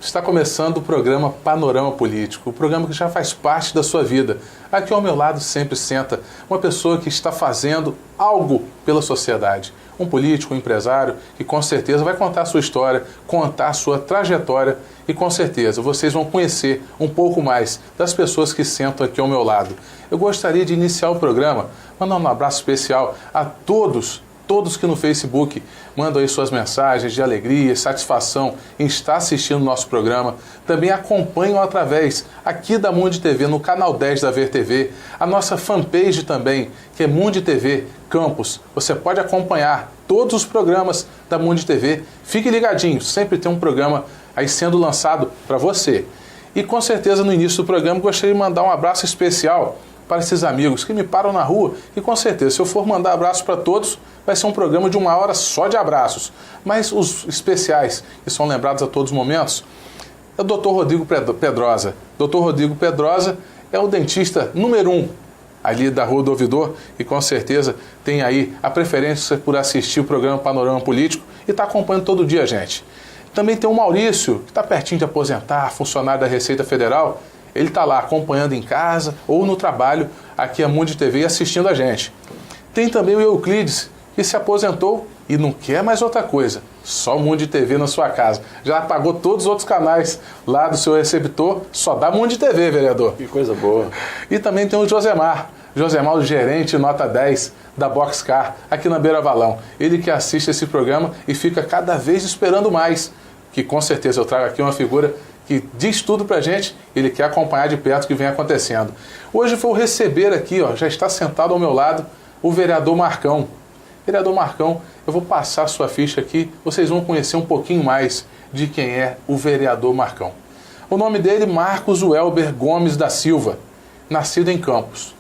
Está começando o programa Panorama Político, o programa que já faz parte da sua vida. Aqui ao meu lado sempre senta uma pessoa que está fazendo algo pela sociedade. Um político, um empresário, que com certeza vai contar a sua história, contar a sua trajetória e com certeza vocês vão conhecer um pouco mais das pessoas que sentam aqui ao meu lado. Eu gostaria de iniciar o programa mandando um abraço especial a todos que no Facebook mandam aí suas mensagens de alegria e satisfação em estar assistindo o nosso programa. Também acompanham através aqui da Mundi TV, no canal 10 da Ver TV, a nossa fanpage também, que é Mundi TV Campos. Você pode acompanhar todos os programas da Mundi TV. Fique ligadinho, sempre tem um programa aí sendo lançado para você. E com certeza no início do programa gostaria de mandar um abraço especial para esses amigos que me param na rua e com certeza, se eu for mandar abraço para todos, vai ser um programa de 1 hora só de abraços. Mas os especiais, que são lembrados a todos os momentos, é o Dr. Rodrigo Pedrosa. Dr. Rodrigo Pedrosa é o dentista número 1 ali da Rua do Ouvidor e com certeza tem aí a preferência por assistir o programa Panorama Político e está acompanhando todo dia a gente. Também tem o Maurício, que está pertinho de aposentar, funcionário da Receita Federal. Ele está lá acompanhando em casa ou no trabalho aqui a Mundi TV assistindo a gente. Tem também o Euclides, que se aposentou e não quer mais outra coisa, só Mundi TV na sua casa. Já apagou todos os outros canais lá do seu receptor, só dá Mundi TV, vereador. Que coisa boa. E também tem o Josemar, o gerente nota 10 da Boxcar, aqui na Beira Valão. Ele que assiste esse programa e fica cada vez esperando mais, que com certeza eu trago aqui uma figura que diz tudo pra gente, ele quer acompanhar de perto o que vem acontecendo. Hoje vou receber aqui, já está sentado ao meu lado, o vereador Marcão. Vereador Marcão, eu vou passar a sua ficha aqui, vocês vão conhecer um pouquinho mais de quem é o vereador Marcão. O nome dele, Marcos Welber Gomes da Silva, nascido em Campos.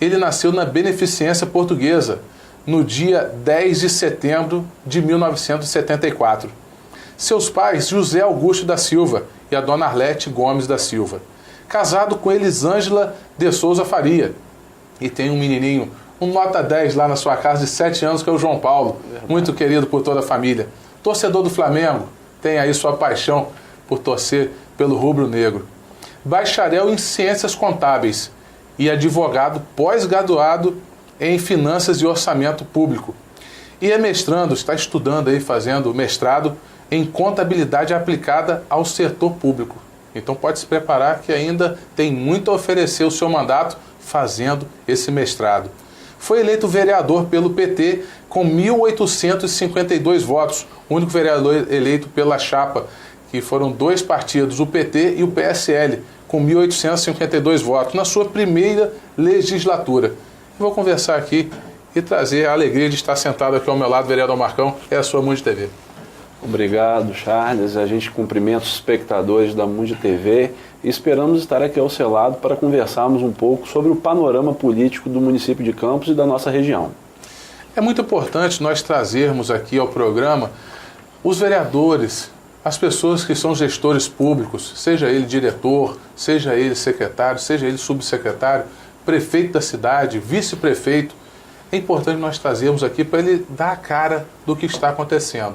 Ele nasceu na Beneficência Portuguesa, no dia 10 de setembro de 1974. Seus pais, José Augusto da Silva e a dona Arlete Gomes da Silva. Casado com Elisângela de Souza Faria. E tem um menininho, um nota 10 lá na sua casa de 7 anos, que é o João Paulo. Verdade. Muito querido por toda a família. Torcedor do Flamengo, tem aí sua paixão por torcer pelo rubro-negro. Bacharel em Ciências Contábeis e advogado pós-graduado em Finanças e Orçamento Público. E é mestrando, está estudando aí, fazendo mestrado em Contabilidade aplicada ao setor público. Então pode se preparar que ainda tem muito a oferecer o seu mandato fazendo esse mestrado. Foi eleito vereador pelo PT com 1.852 votos, o único vereador eleito pela chapa, que foram 2 partidos, o PT e o PSL, com 1.852 votos, na sua primeira legislatura. Eu vou conversar aqui e trazer a alegria de estar sentado aqui ao meu lado, vereador Marcão, é a sua Mundi TV. Obrigado, Charles. A gente cumprimenta os espectadores da Mundi TV e esperamos estar aqui ao seu lado para conversarmos um pouco sobre o panorama político do município de Campos e da nossa região. É muito importante nós trazermos aqui ao programa os vereadores, as pessoas que são gestores públicos, seja ele diretor, seja ele secretário, seja ele subsecretário, prefeito da cidade, vice-prefeito. É importante nós trazermos aqui para ele dar a cara do que está acontecendo.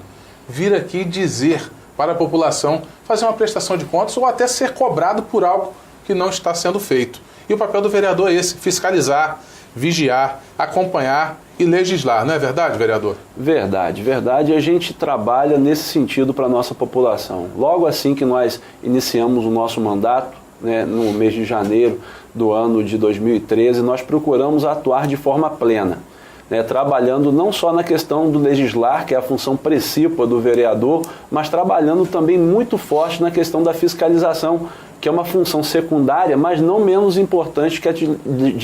Vir aqui dizer para a população, fazer uma prestação de contas ou até ser cobrado por algo que não está sendo feito. E o papel do vereador é esse, fiscalizar, vigiar, acompanhar e legislar. Não é verdade, vereador? Verdade, verdade. A gente trabalha nesse sentido para a nossa população. Logo assim que nós iniciamos o nosso mandato, no mês de janeiro do ano de 2013, nós procuramos atuar de forma plena. Trabalhando não só na questão do legislar, que é a função principal do vereador, mas trabalhando também muito forte na questão da fiscalização, que é uma função secundária, mas não menos importante que a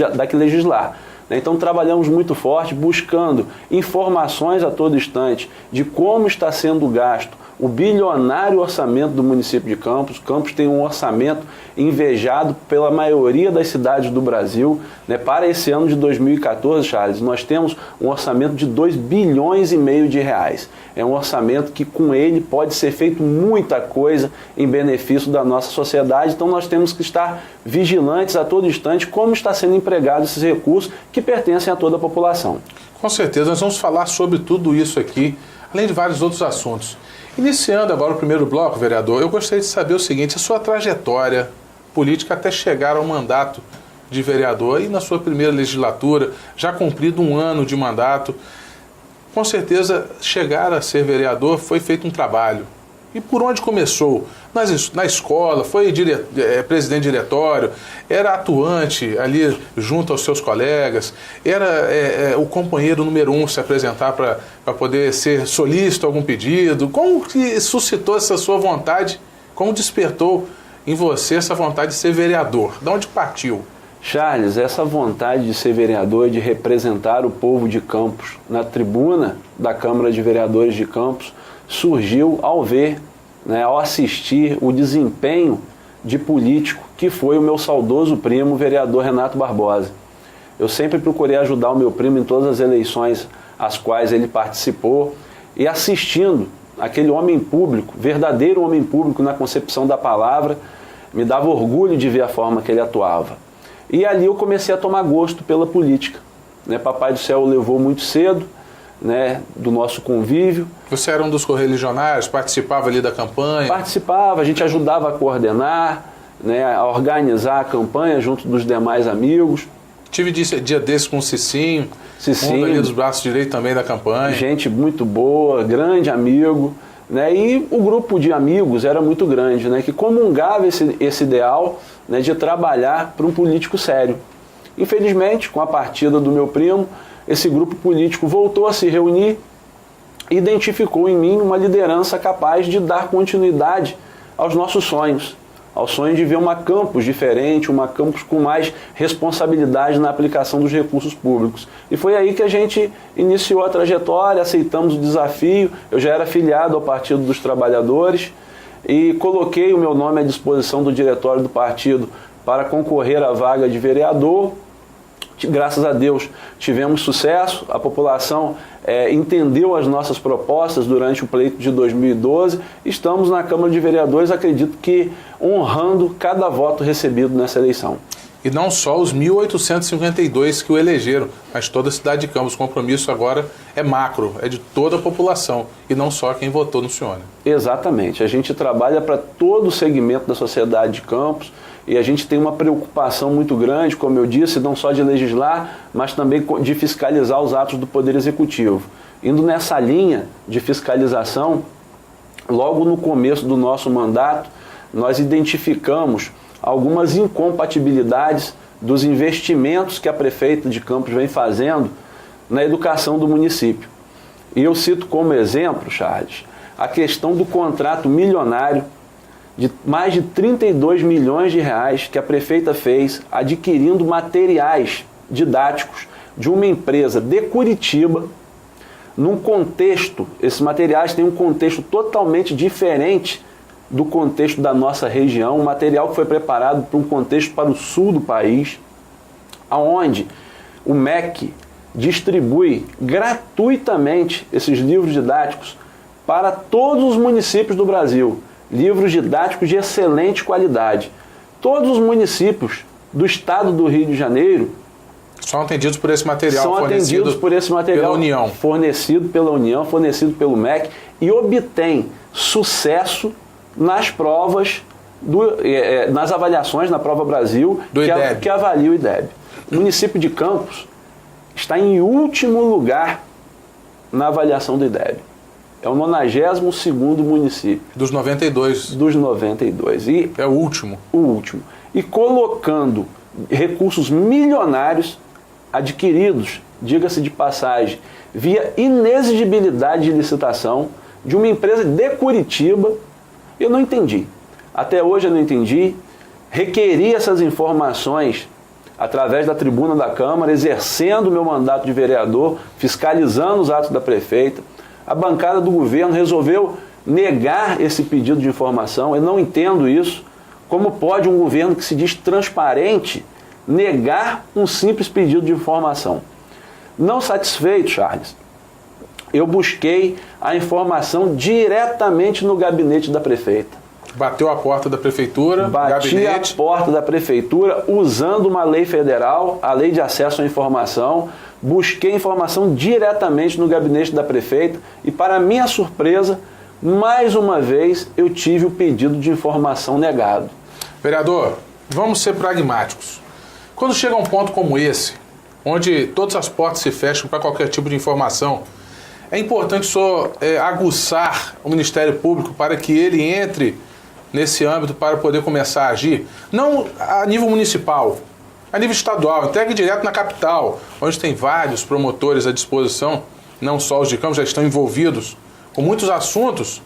da que legislar. Então trabalhamos muito forte, buscando informações a todo instante de como está sendo gasto o bilionário orçamento do município de Campos. Campos tem um orçamento invejado pela maioria das cidades do Brasil. Para esse ano de 2014, Charles, nós temos um orçamento de 2,5 bilhões de reais. É um orçamento que com ele pode ser feito muita coisa em benefício da nossa sociedade. Então nós temos que estar vigilantes a todo instante como está sendo empregado esses recursos que pertencem a toda a população. Com certeza, nós vamos falar sobre tudo isso aqui, além de vários outros assuntos. Iniciando agora o primeiro bloco, vereador, eu gostaria de saber o seguinte, a sua trajetória política até chegar ao mandato de vereador e na sua primeira legislatura, já cumprido 1 ano de mandato, com certeza chegar a ser vereador foi feito um trabalho. E por onde começou? Na escola, foi presidente de diretório, era atuante ali junto aos seus colegas, era o companheiro número 1 se apresentar para poder ser solícito a algum pedido. Como que suscitou essa sua vontade? Como despertou em você essa vontade de ser vereador? De onde partiu? Charles, essa vontade de ser vereador e de representar o povo de Campos na tribuna da Câmara de Vereadores de Campos surgiu ao ver, ao assistir o desempenho de político que foi o meu saudoso primo, o vereador Renato Barbosa. Eu sempre procurei ajudar o meu primo em todas as eleições às quais ele participou e assistindo aquele homem público, verdadeiro homem público na concepção da palavra, me dava orgulho de ver a forma que ele atuava. E ali eu comecei a tomar gosto pela política. Papai do Céu o levou muito cedo, do nosso convívio. Você era um dos correligionários, participava ali da campanha? Participava, a gente ajudava a coordenar, a organizar a campanha junto dos demais amigos. Tive dia desses com o Cicinho, um ali dos braços direitos também da campanha. Gente muito boa, grande amigo. E o grupo de amigos era muito grande, que comungava esse ideal de trabalhar para um político sério. Infelizmente, com a partida do meu primo, esse grupo político voltou a se reunir e identificou em mim uma liderança capaz de dar continuidade aos nossos sonhos, ao sonho de ver uma Campos diferente, uma Campos com mais responsabilidade na aplicação dos recursos públicos. E foi aí que a gente iniciou a trajetória, aceitamos o desafio. Eu já era filiado ao Partido dos Trabalhadores e coloquei o meu nome à disposição do diretório do partido para concorrer à vaga de vereador. Graças a Deus tivemos sucesso, a população entendeu as nossas propostas durante o pleito de 2012. Estamos na Câmara de Vereadores, acredito que honrando cada voto recebido nessa eleição. E não só os 1.852 que o elegeram, mas toda a cidade de Campos. O compromisso agora é macro, é de toda a população e não só quem votou no senhor. Exatamente, a gente trabalha para todo o segmento da sociedade de Campos. E a gente tem uma preocupação muito grande, como eu disse, não só de legislar, mas também de fiscalizar os atos do Poder Executivo. Indo nessa linha de fiscalização, logo no começo do nosso mandato, nós identificamos algumas incompatibilidades dos investimentos que a prefeita de Campos vem fazendo na educação do município. E eu cito como exemplo, Charles, a questão do contrato milionário de mais de 32 milhões de reais que a prefeita fez adquirindo materiais didáticos de uma empresa de Curitiba, num contexto, esses materiais têm um contexto totalmente diferente do contexto da nossa região, um material que foi preparado para um contexto para o sul do país, onde o MEC distribui gratuitamente esses livros didáticos para todos os municípios do Brasil. Livros didáticos de excelente qualidade. Todos os municípios do estado do Rio de Janeiro são atendidos por esse material pela União. Fornecido pela União, fornecido pelo MEC e obtém sucesso nas provas, nas avaliações na Prova Brasil que avalia o IDEB. O município de Campos está em último lugar na avaliação do IDEB. É o 92º município. Dos 92. Dos 92. E é o último. O último. E colocando recursos milionários adquiridos, diga-se de passagem, via inexigibilidade de licitação de uma empresa de Curitiba, eu não entendi. Até hoje eu não entendi. Requeri essas informações através da tribuna da Câmara, exercendo o meu mandato de vereador, fiscalizando os atos da prefeita. A bancada do governo resolveu negar esse pedido de informação. Eu não entendo isso. Como pode um governo que se diz transparente negar um simples pedido de informação? Não satisfeito, Charles, eu busquei a informação diretamente no gabinete da prefeita. Bateu a porta da prefeitura, Bati a porta da prefeitura usando uma lei federal, a Lei de Acesso à Informação. Busquei informação diretamente no gabinete da prefeita e, para minha surpresa, Mais uma vez, eu tive o pedido de informação negado. Vereador, vamos ser pragmáticos. Quando chega um ponto como esse, onde todas as portas se fecham para qualquer tipo de informação, é importante só aguçar o Ministério Público para que ele entre nesse âmbito para poder começar a agir, não a nível municipal, a nível estadual, entregue direto na capital, onde tem vários promotores à disposição, não só os de Campos, já estão envolvidos com muitos assuntos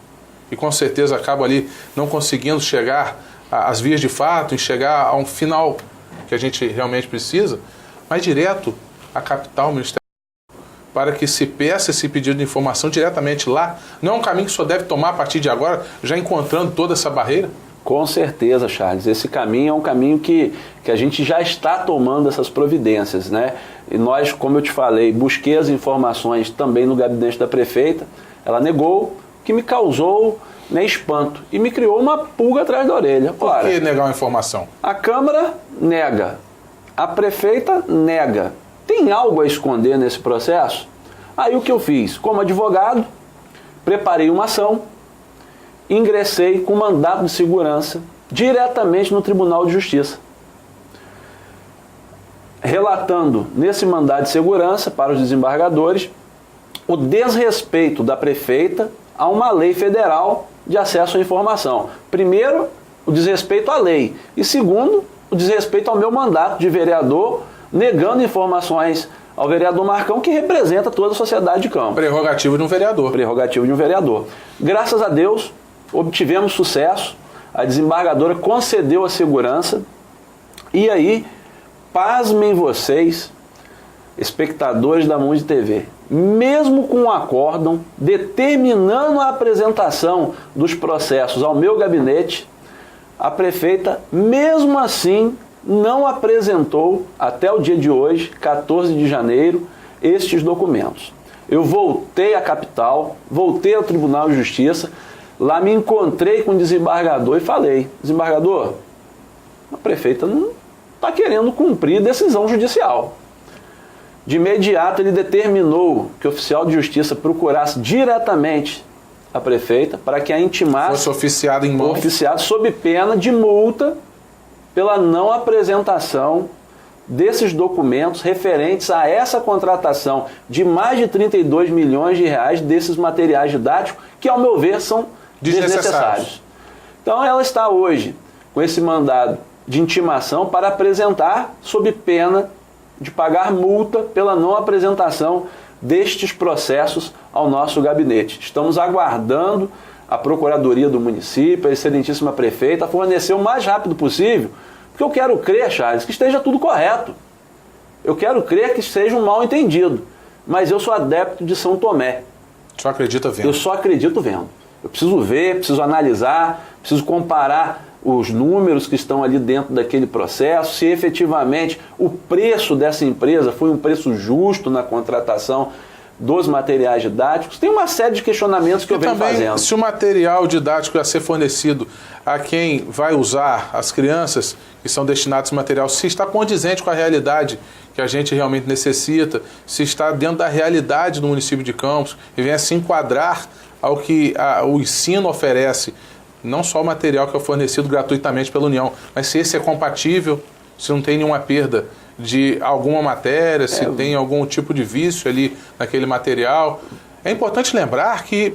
e com certeza acabam ali não conseguindo chegar às vias de fato e chegar a um final que a gente realmente precisa, mas direto à capital, Ministério, para que se peça esse pedido de informação diretamente lá. Não é um caminho que só deve tomar a partir de agora, já encontrando toda essa barreira? Com certeza, Charles. Esse caminho é um caminho que a gente já está tomando essas providências, né? E nós, como eu te falei, busquei as informações também no gabinete da prefeita. Ela negou, que me causou espanto e me criou uma pulga atrás da orelha. Por que negar uma informação? A Câmara nega, a prefeita nega. Tem algo a esconder nesse processo? Aí o que eu fiz? Como advogado, preparei uma ação, ingressei com mandato de segurança diretamente no Tribunal de Justiça, relatando nesse mandato de segurança para os desembargadores o desrespeito da prefeita a uma lei federal de acesso à informação. Primeiro, o desrespeito à lei e segundo, o desrespeito ao meu mandato de vereador, negando informações ao vereador Marcão, que representa toda a sociedade de Campos. Prerrogativo de um vereador. Prerrogativo de um vereador. Graças a Deus, obtivemos sucesso, a desembargadora concedeu a segurança, e aí, pasmem vocês, espectadores da Mundi TV, mesmo com um acórdão determinando a apresentação dos processos ao meu gabinete, a prefeita, mesmo assim, não apresentou, até o dia de hoje, 14 de janeiro, estes documentos. Eu voltei à capital, voltei ao Tribunal de Justiça, lá me encontrei com o desembargador e falei: desembargador, a prefeita não está querendo cumprir decisão judicial. De imediato ele determinou que o oficial de justiça procurasse diretamente a prefeita para que a intimasse, fosse oficiado em mãos, oficiado sob pena de multa pela não apresentação desses documentos referentes a essa contratação de mais de 32 milhões de reais desses materiais didáticos que, ao meu ver, são desnecessários. Então ela está hoje com esse mandado de intimação para apresentar sob pena de pagar multa pela não apresentação destes processos ao nosso gabinete. Estamos aguardando a Procuradoria do município, a excelentíssima prefeita, fornecer o mais rápido possível, porque eu quero crer, Charles, que esteja tudo correto. Eu quero crer que seja um mal entendido, mas eu sou adepto de São Tomé. Só acredita vendo? Eu só acredito vendo. Eu preciso ver, preciso analisar, preciso comparar os números que estão ali dentro daquele processo, se efetivamente o preço dessa empresa foi um preço justo na contratação dos materiais didáticos. Tem uma série de questionamentos que eu venho fazendo. Se o material didático a ser fornecido a quem vai usar, as crianças que são destinadas ao material, se está condizente com a realidade que a gente realmente necessita, se está dentro da realidade do município de Campos e vem a se enquadrar ao que o ensino oferece, não só o material que é fornecido gratuitamente pela União, mas se esse é compatível, se não tem nenhuma perda de alguma matéria, se tem algum tipo de vício ali naquele material. É importante lembrar que,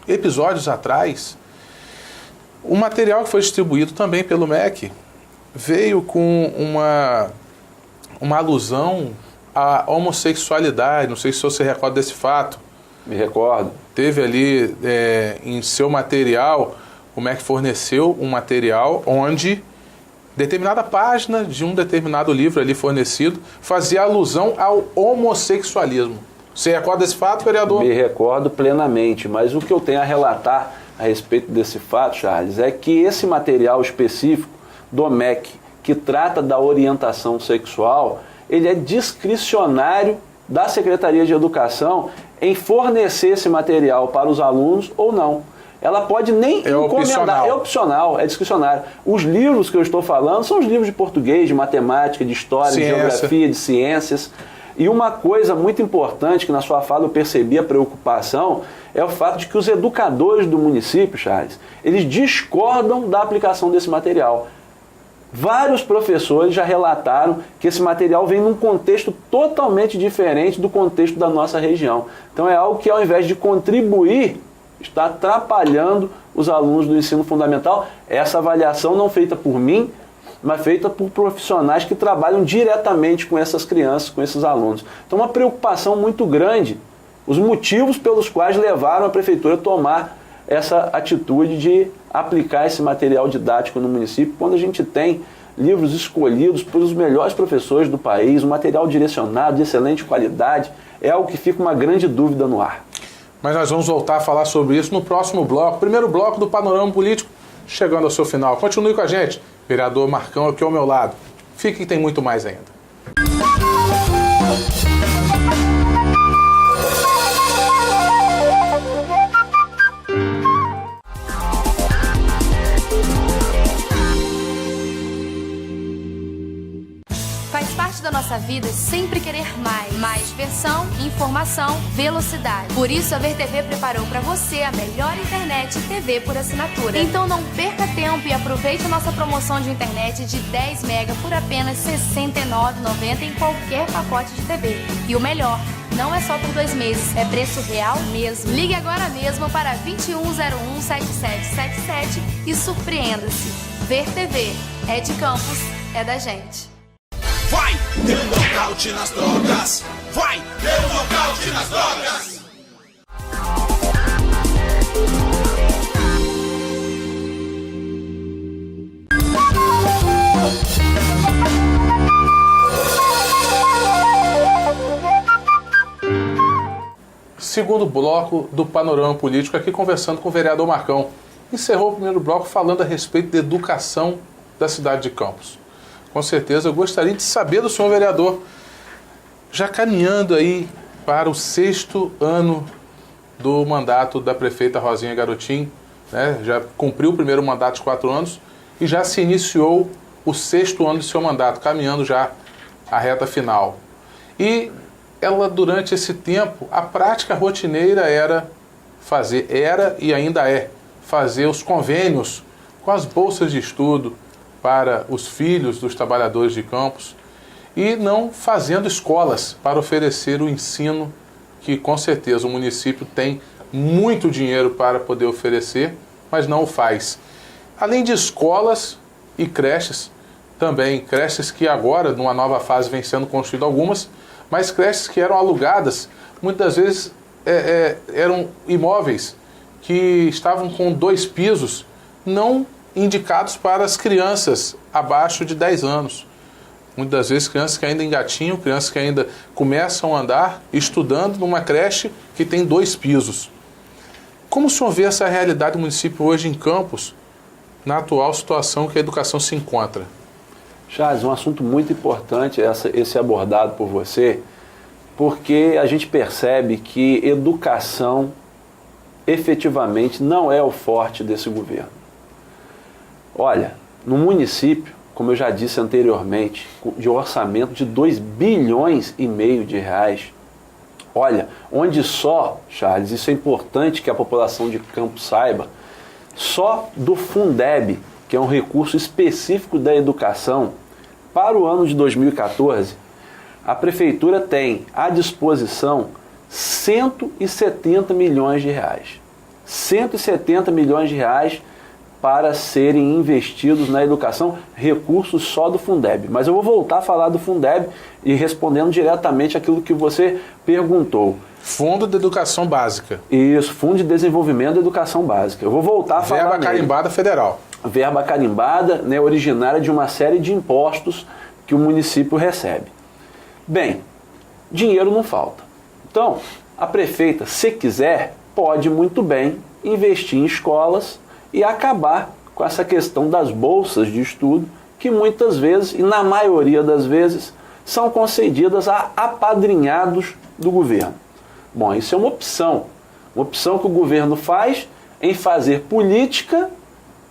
episódios atrás, o material que foi distribuído também pelo MEC veio com uma alusão à homossexualidade. Não sei se você se recorda desse fato. Me recordo. Teve ali em seu material, o MEC forneceu um material onde determinada página de um determinado livro ali fornecido fazia alusão ao homossexualismo. Você recorda desse fato, vereador? Me recordo plenamente, mas o que eu tenho a relatar a respeito desse fato, Charles, é que esse material específico do MEC, que trata da orientação sexual, ele é discricionário da Secretaria de Educação em fornecer esse material para os alunos ou não. Ela pode nem encomendar, é opcional, é discricionário. Os livros que eu estou falando são os livros de português, de matemática, de história, de geografia, de ciências. E uma coisa muito importante que na sua fala eu percebi a preocupação é o fato de que os educadores do município, Charles, eles discordam da aplicação desse material. Vários professores já relataram que esse material vem num contexto totalmente diferente do contexto da nossa região. Então é algo que, ao invés de contribuir, está atrapalhando os alunos do ensino fundamental. Essa avaliação não feita por mim, mas feita por profissionais que trabalham diretamente com essas crianças, com esses alunos. Então, uma preocupação muito grande, os motivos pelos quais levaram a prefeitura a tomar essa atitude de aplicar esse material didático no município, quando a gente tem livros escolhidos pelos melhores professores do país, um material direcionado, de excelente qualidade, é algo que fica uma grande dúvida no ar. Mas nós vamos voltar a falar sobre isso no próximo bloco, primeiro bloco do Panorama Político, chegando ao seu final. Continue com a gente. Vereador Marcão aqui ao meu lado. Fique que tem muito mais ainda. Faz parte da nossa vida sempre querer mais. Mais diversão, informação, velocidade. Por isso a VerTV preparou para você a melhor internet e TV por assinatura. Então não perca tempo e aproveite a nossa promoção de internet de 10 mega por apenas R$ 69,90 em qualquer pacote de TV. E o melhor, não é só por 2 meses, é preço real mesmo. Ligue agora mesmo para 2101-7777 e surpreenda-se. VerTV, é de Campos, é da gente. Vai ter um nocaute nas drogas! Vai ter um nocaute nas drogas! Segundo bloco do Panorama Político, aqui conversando com o vereador Marcão. Encerrou o primeiro bloco falando a respeito da educação da cidade de Campos. Com certeza eu gostaria de saber do senhor vereador, já caminhando aí para o 6º ano do mandato da prefeita Rosinha Garotin, né? Já cumpriu o primeiro mandato de 4 anos e já se iniciou o 6º ano de seu mandato, caminhando já a reta final. E ela, durante esse tempo, a prática rotineira era e ainda é, fazer os convênios com as bolsas de estudo para os filhos dos trabalhadores de Campos e não fazendo escolas para oferecer o ensino que, com certeza, o município tem muito dinheiro para poder oferecer, mas não o faz. Além de escolas e creches, também creches que agora, numa nova fase, vem sendo construídas algumas, mas creches que eram alugadas, muitas vezes eram imóveis que estavam com 2 pisos, não indicados para as crianças abaixo de 10 anos. Muitas vezes crianças que ainda engatinham, crianças que ainda começam a andar, estudando numa creche que tem 2 pisos. Como o senhor vê essa realidade do município hoje em Campos, na atual situação que a educação se encontra? Charles, um assunto muito importante esse abordado por você, porque a gente percebe que educação efetivamente não é o forte desse governo. Olha, no município, como eu já disse anteriormente, de orçamento de 2,5 bilhões de reais, olha, onde só, Charles, isso é importante que a população de Campos saiba, só do Fundeb, que é um recurso específico da educação, para o ano de 2014, a prefeitura tem à disposição 170 milhões de reais. 170 milhões de reais para serem investidos na educação, recursos só do Fundeb. Mas eu vou voltar a falar do Fundeb e respondendo diretamente aquilo que você perguntou. Fundo de Educação Básica. Isso, Fundo de Desenvolvimento da Educação Básica. Eu vou voltar a falar Verba carimbada federal. Verba carimbada, né, originária de uma série de impostos que o município recebe. Bem, dinheiro não falta. Então, a prefeita, se quiser, pode muito bem investir em escolas e acabar com essa questão das bolsas de estudo, que muitas vezes, e na maioria das vezes, são concedidas a apadrinhados do governo. Bom, isso é uma opção que o governo faz em fazer política,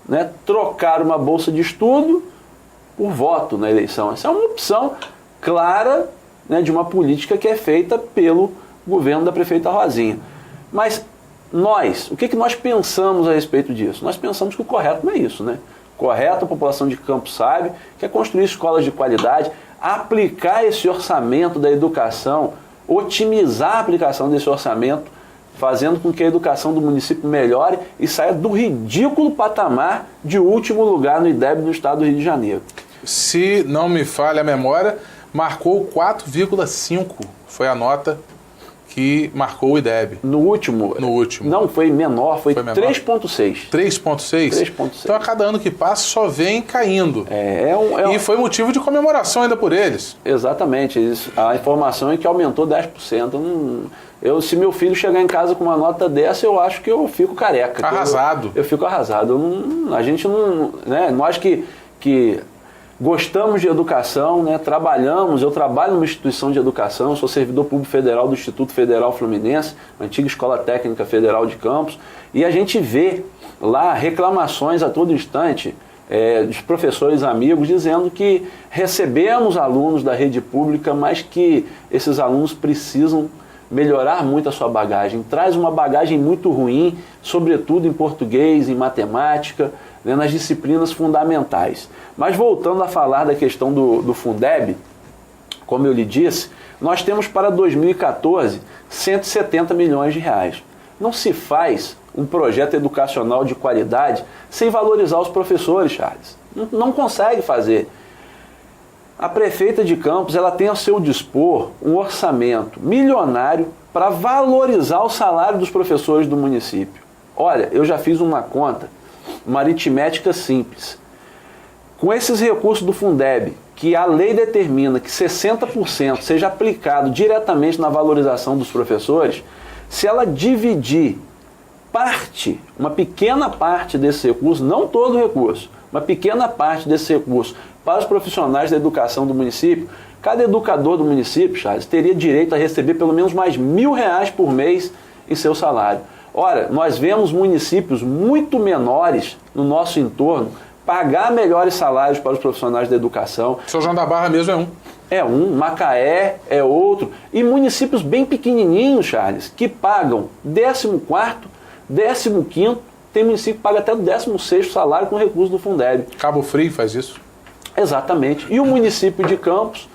né, trocar uma bolsa de estudo por voto na eleição. Essa é uma opção clara, né, de uma política que é feita pelo governo da prefeita Rosinha. Mas o que nós pensamos a respeito disso? Nós pensamos que o correto não é isso, né? Correto, a população de Campos sabe, que é construir escolas de qualidade, aplicar esse orçamento da educação, otimizar a aplicação desse orçamento, fazendo com que a educação do município melhore e saia do ridículo patamar de último lugar no IDEB no estado do Rio de Janeiro. Se não me falha a memória, marcou 4,5, foi a nota que marcou o IDEB. No último? Não, foi menor, foi 3,6. 3,6? 3,6. Então a cada ano que passa só vem caindo. E foi motivo de comemoração ainda por eles. Exatamente. A informação é que aumentou 10%. Se meu filho chegar em casa com uma nota dessa, eu acho que eu fico careca. Arrasado. Eu fico arrasado. A gente não... Né, nós que gostamos de educação, né, eu trabalho numa instituição de educação, sou servidor público federal do Instituto Federal Fluminense, antiga Escola Técnica Federal de Campos, e a gente vê lá reclamações a todo instante dos professores amigos dizendo que recebemos alunos da rede pública, mas que esses alunos precisam melhorar muito a sua bagagem. Traz uma bagagem muito ruim, sobretudo em português, em matemática, né, nas disciplinas fundamentais. Mas voltando a falar da questão do Fundeb, como eu lhe disse, nós temos para 2014 170 milhões de reais. Não se faz um projeto educacional de qualidade sem valorizar os professores, Charles. Não consegue fazer. A prefeita de Campos ela tem ao seu dispor um orçamento milionário para valorizar o salário dos professores do município. Olha, eu já fiz uma conta, uma aritmética simples. Com esses recursos do Fundeb, que a lei determina que 60% seja aplicado diretamente na valorização dos professores, se ela dividir uma pequena parte desse recurso, não todo o recurso, uma pequena parte desse recurso para os profissionais da educação do município, cada educador do município, Charles, teria direito a receber pelo menos mais R$1.000 por mês em seu salário. Ora, nós vemos municípios muito menores no nosso entorno pagar melhores salários para os profissionais da educação. São João da Barra mesmo é um. É um, Macaé é outro. E municípios bem pequenininhos, Charles, que pagam 14º, 15º, tem município que paga até o 16º salário com recurso do Fundeb. Cabo Frio faz isso. Exatamente. E o município de Campos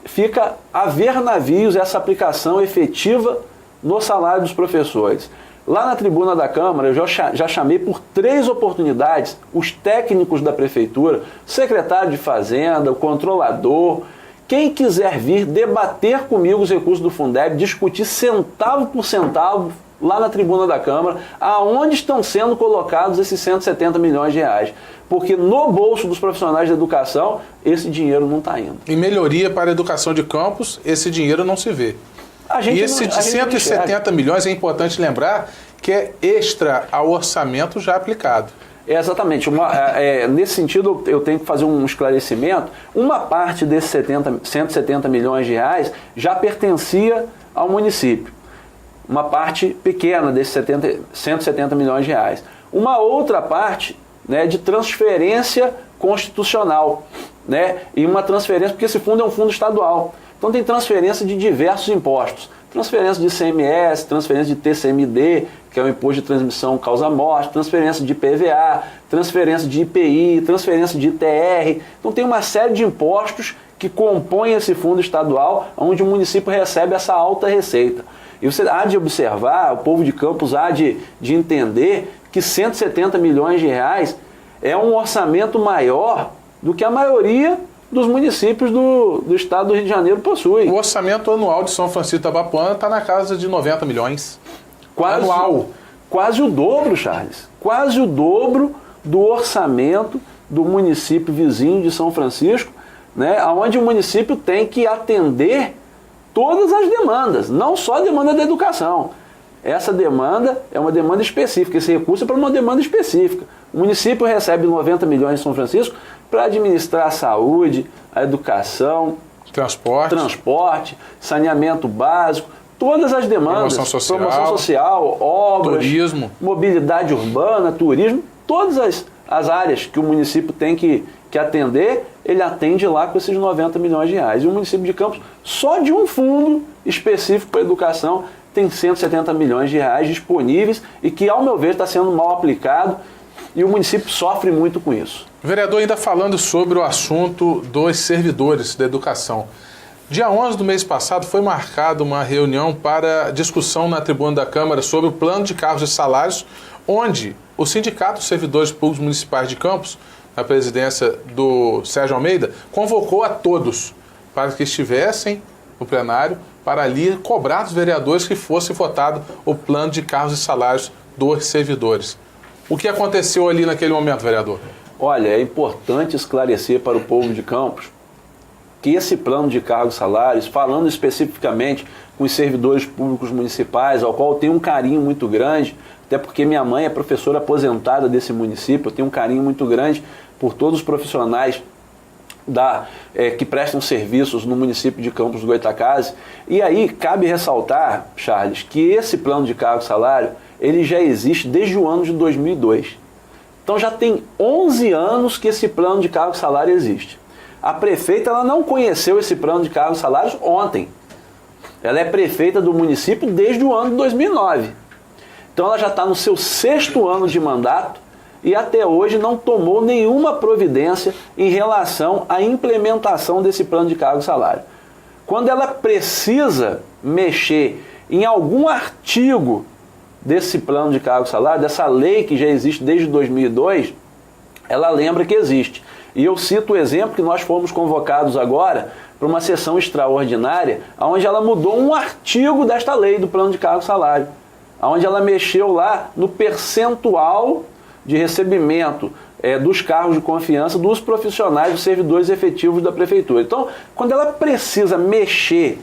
fica a ver navios essa aplicação efetiva no salário dos professores. Lá na tribuna da Câmara, eu já chamei por 3 oportunidades os técnicos da Prefeitura, secretário de Fazenda, o controlador, quem quiser vir debater comigo os recursos do Fundeb, discutir centavo por centavo lá na tribuna da Câmara, aonde estão sendo colocados esses 170 milhões de reais. Porque no bolso dos profissionais da educação, esse dinheiro não está indo. Em melhoria para a educação de Campos, esse dinheiro não se vê. E esse de 170 milhões é importante lembrar que é extra ao orçamento já aplicado. Exatamente. Nesse sentido, eu tenho que fazer um esclarecimento. Uma parte desses 170 milhões de reais já pertencia ao município. Uma parte pequena desses 170 milhões de reais. Uma outra parte, né, de transferência constitucional, né, e uma transferência, porque esse fundo é um fundo estadual. Então tem transferência de diversos impostos. Transferência de ICMS, transferência de TCMD, que é o Imposto de Transmissão Causa-Morte, transferência de PVA, transferência de IPI, transferência de ITR. Então tem uma série de impostos que compõem esse fundo estadual, onde o município recebe essa alta receita. E você há de observar, o povo de Campos há de entender que 170 milhões de reais é um orçamento maior do que a maioria dos municípios do estado do Rio de Janeiro possuem. O orçamento anual de São Francisco da Bapuana está na casa de 90 milhões. Anual. Quase o dobro, Charles. Quase o dobro do orçamento do município vizinho de São Francisco, né, onde o município tem que atender todas as demandas, não só a demanda da educação. Essa demanda é uma demanda específica, esse recurso é para uma demanda específica. O município recebe 90 milhões em São Francisco para administrar a saúde, a educação, transporte, saneamento básico, todas as demandas, promoção social, obras, turismo, mobilidade urbana, turismo, todas as áreas que o município tem que atender, ele atende lá com esses 90 milhões de reais. E o município de Campos, só de um fundo específico para a educação, tem 170 milhões de reais disponíveis e que, ao meu ver, está sendo mal aplicado e o município sofre muito com isso. Vereador, ainda falando sobre o assunto dos servidores da educação. Dia 11 do mês passado foi marcada uma reunião para discussão na tribuna da Câmara sobre o plano de cargos e salários, onde o Sindicato dos Servidores Públicos Municipais de Campos, na presidência do Sérgio Almeida, convocou a todos para que estivessem no plenário para ali cobrar dos vereadores que fosse votado o plano de cargos e salários dos servidores. O que aconteceu ali naquele momento, vereador? Olha, é importante esclarecer para o povo de Campos que esse plano de cargos e salários, falando especificamente com os servidores públicos municipais, ao qual eu tenho um carinho muito grande, até porque minha mãe é professora aposentada desse município, eu tenho um carinho muito grande por todos os profissionais que prestam serviços no município de Campos do Goytacazes. E aí cabe ressaltar, Charles, que esse plano de cargo e salário, ele já existe desde o ano de 2002. Então já tem 11 anos que esse plano de cargo e salário existe. A prefeita ela não conheceu esse plano de cargos e salários ontem. Ela é prefeita do município desde o ano de 2009. Então ela já está no seu 6º ano de mandato e até hoje não tomou nenhuma providência em relação à implementação desse plano de cargo e salário. Quando ela precisa mexer em algum artigo desse plano de cargo e salário, dessa lei que já existe desde 2002, ela lembra que existe. E eu cito o exemplo que nós fomos convocados agora para uma sessão extraordinária, onde ela mudou um artigo desta lei do plano de cargo e salário, onde ela mexeu lá no percentual de recebimento dos cargos de confiança dos profissionais, dos servidores efetivos da prefeitura. Então, quando ela precisa mexer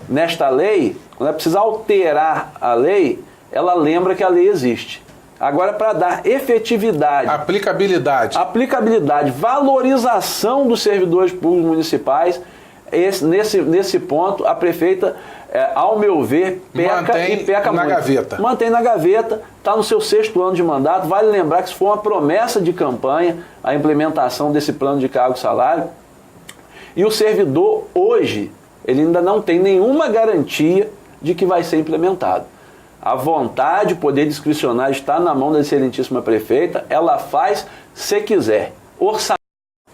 nesta lei, quando ela precisa alterar a lei, ela lembra que a lei existe. Agora, para dar efetividade, aplicabilidade, valorização dos servidores públicos municipais, nesse ponto, a prefeita, ao meu ver, peca muito. Gaveta. Mantém na gaveta, está no seu 6º ano de mandato. Vale lembrar que isso foi uma promessa de campanha, a implementação desse plano de cargo e salário. E o servidor, hoje, ele ainda não tem nenhuma garantia de que vai ser implementado. A vontade, o poder discricionário está na mão da excelentíssima prefeita, ela faz se quiser. Orçamento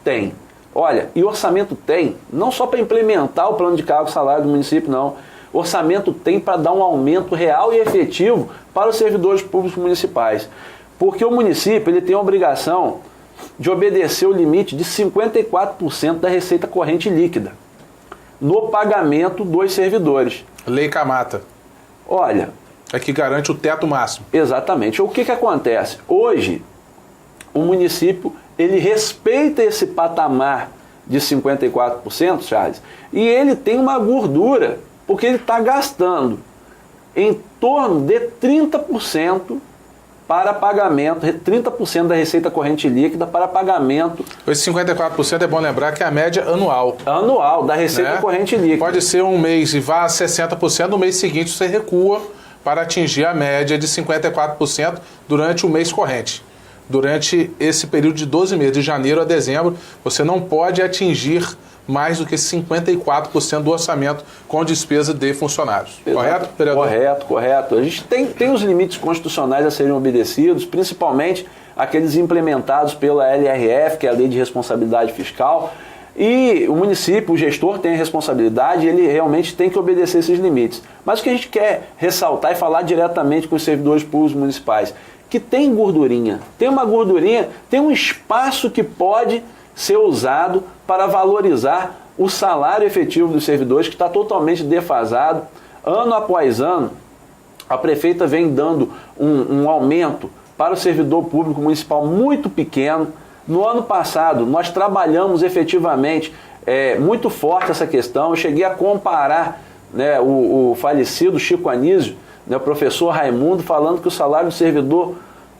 tem. Olha, e orçamento tem, não só para implementar o plano de cargo e salário do município, não. Orçamento tem para dar um aumento real e efetivo para os servidores públicos municipais. Porque o município ele tem a obrigação de obedecer o limite de 54% da receita corrente líquida no pagamento dos servidores. Lei Camata. Olha... É que garante o teto máximo. Exatamente. O que acontece? Hoje, o município ele respeita esse patamar de 54%, Charles, e ele tem uma gordura, porque ele está gastando em torno de 30% para pagamento, 30% da receita corrente líquida para pagamento. Esse 54% é bom lembrar que é a média anual. Anual, da receita corrente líquida. Pode ser um mês e vá a 60%, no mês seguinte você recua para atingir a média de 54% durante o mês corrente. Durante esse período de 12 meses, de janeiro a dezembro, você não pode atingir mais do que 54% do orçamento com despesa de funcionários. Exato. Correto, vereador? Correto. A gente tem os limites constitucionais a serem obedecidos, principalmente aqueles implementados pela LRF, que é a Lei de Responsabilidade Fiscal, e o município, o gestor tem a responsabilidade, ele realmente tem que obedecer esses limites. Mas o que a gente quer ressaltar e falar diretamente com os servidores públicos municipais, que tem gordurinha, tem uma gordurinha, tem um espaço que pode ser usado para valorizar o salário efetivo dos servidores, que está totalmente defasado. Ano após ano, a prefeita vem dando um aumento para o servidor público municipal muito pequeno. No ano passado, nós trabalhamos efetivamente muito forte essa questão. Eu cheguei a comparar, né, o falecido Chico Anísio, né, o professor Raimundo, falando que o salário do servidor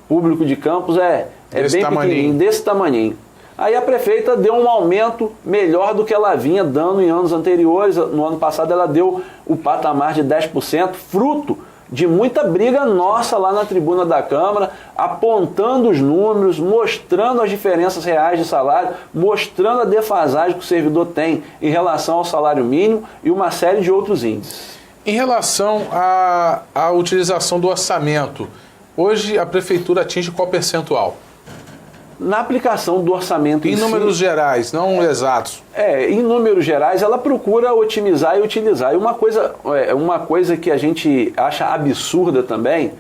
público de Campos é bem pequenininho, desse tamaninho. Aí a prefeita deu um aumento melhor do que ela vinha dando em anos anteriores. No ano passado ela deu o patamar de 10%, fruto de muita briga nossa lá na tribuna da Câmara, apontando os números, mostrando as diferenças reais de salário, mostrando a defasagem que o servidor tem em relação ao salário mínimo e uma série de outros índices. Em relação à utilização do orçamento, hoje a prefeitura atinge qual percentual? Na aplicação do orçamento em números gerais, não exatos. Em números gerais, ela procura otimizar e utilizar. E uma coisa que a gente acha absurda também,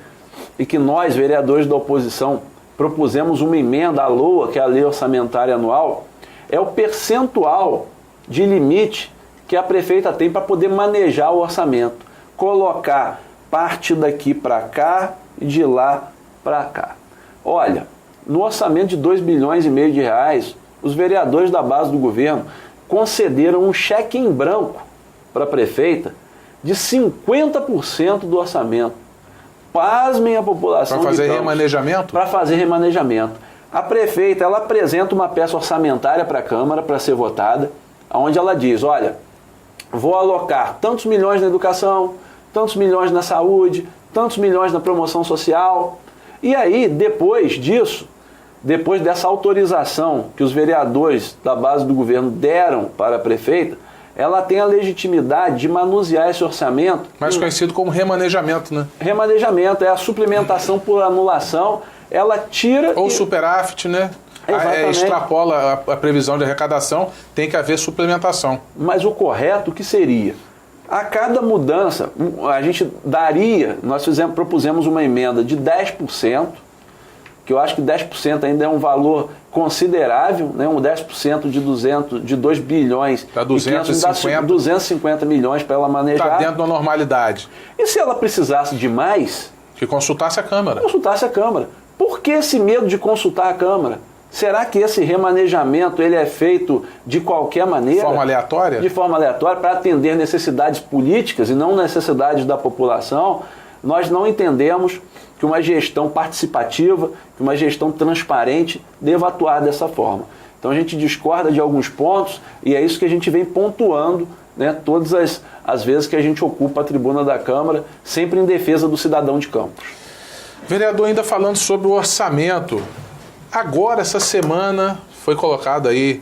e que nós, vereadores da oposição, propusemos uma emenda à LOA, que é a Lei Orçamentária Anual, é o percentual de limite que a prefeita tem para poder manejar o orçamento. Colocar parte daqui para cá e de lá para cá. Olha, no orçamento de 2,5 bilhões de reais, os vereadores da base do governo concederam um cheque em branco para a prefeita de 50% do orçamento. Pasmem a população. Para fazer remanejamento? Para fazer remanejamento. A prefeita, ela apresenta uma peça orçamentária para a Câmara para ser votada, onde ela diz, olha, vou alocar tantos milhões na educação, tantos milhões na saúde, tantos milhões na promoção social. E aí, depois disso, depois dessa autorização que os vereadores da base do governo deram para a prefeita, ela tem a legitimidade de manusear esse orçamento. Mais conhecido como remanejamento, né? Remanejamento, é a suplementação por anulação, ela tira... Ou superávit, né? Extrapola a previsão de arrecadação, tem que haver suplementação. Mas o correto que seria? A cada mudança, a gente daria, nós propusemos uma emenda de 10%, que eu acho que 10% ainda é um valor considerável, né? Um 10% de 2 bilhões, para 250 milhões para ela manejar. Está dentro da normalidade. E se ela precisasse de mais? Que consultasse a Câmara. Consultasse a Câmara. Por que esse medo de consultar a Câmara? Será que esse remanejamento ele é feito de qualquer maneira? De forma aleatória? De forma aleatória, para atender necessidades políticas e não necessidades da população? Nós não entendemos que uma gestão participativa, que uma gestão transparente deva atuar dessa forma. Então a gente discorda de alguns pontos e é isso que a gente vem pontuando, né, todas as vezes que a gente ocupa a tribuna da Câmara, sempre em defesa do cidadão de Campos. Vereador, ainda falando sobre o orçamento, agora, essa semana, foi colocado aí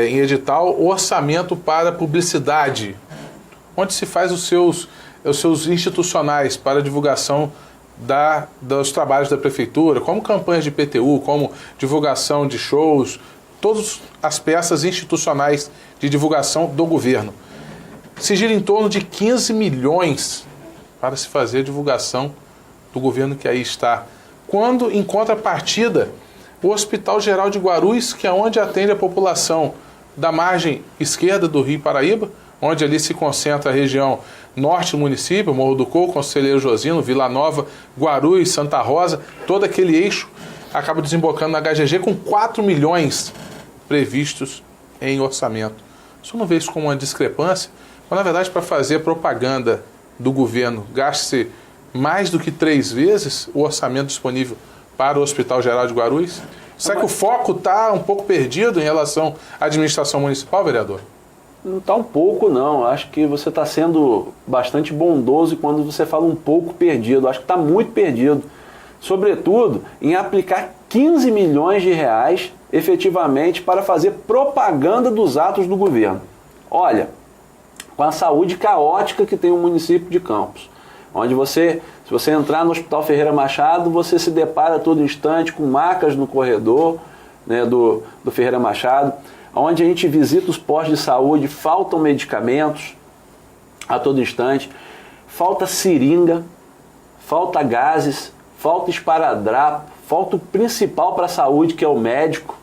em edital o orçamento para publicidade, onde se faz os seus institucionais para divulgação dos trabalhos da prefeitura, como campanhas de PTU, como divulgação de shows, todas as peças institucionais de divulgação do governo. Se gira em torno de 15 milhões para se fazer a divulgação do governo que aí está. Quando, em contrapartida, o Hospital Geral de Guarulhos, que é onde atende a população da margem esquerda do Rio Paraíba, onde ali se concentra a região norte do município, Morro do Coco, Conselheiro Josino, Vila Nova, Guarulhos, Santa Rosa, todo aquele eixo acaba desembocando na HGG com 4 milhões previstos em orçamento. Só não vejo isso como uma discrepância, mas na verdade para fazer propaganda do governo gaste-se mais do que 3 vezes o orçamento disponível para o Hospital Geral de Guarulhos? Será que o foco está um pouco perdido em relação à administração municipal, vereador? Não está um pouco, não. Acho que você está sendo bastante bondoso quando você fala um pouco perdido. Acho que está muito perdido. Sobretudo em aplicar 15 milhões de reais efetivamente para fazer propaganda dos atos do governo. Olha, com a saúde caótica que tem o município de Campos, onde se você entrar no Hospital Ferreira Machado, você se depara a todo instante com macas no corredor, né, do Ferreira Machado, onde a gente visita os postos de saúde, faltam medicamentos a todo instante, falta seringa, falta gases, falta esparadrapo, falta o principal para a saúde, que é o médico.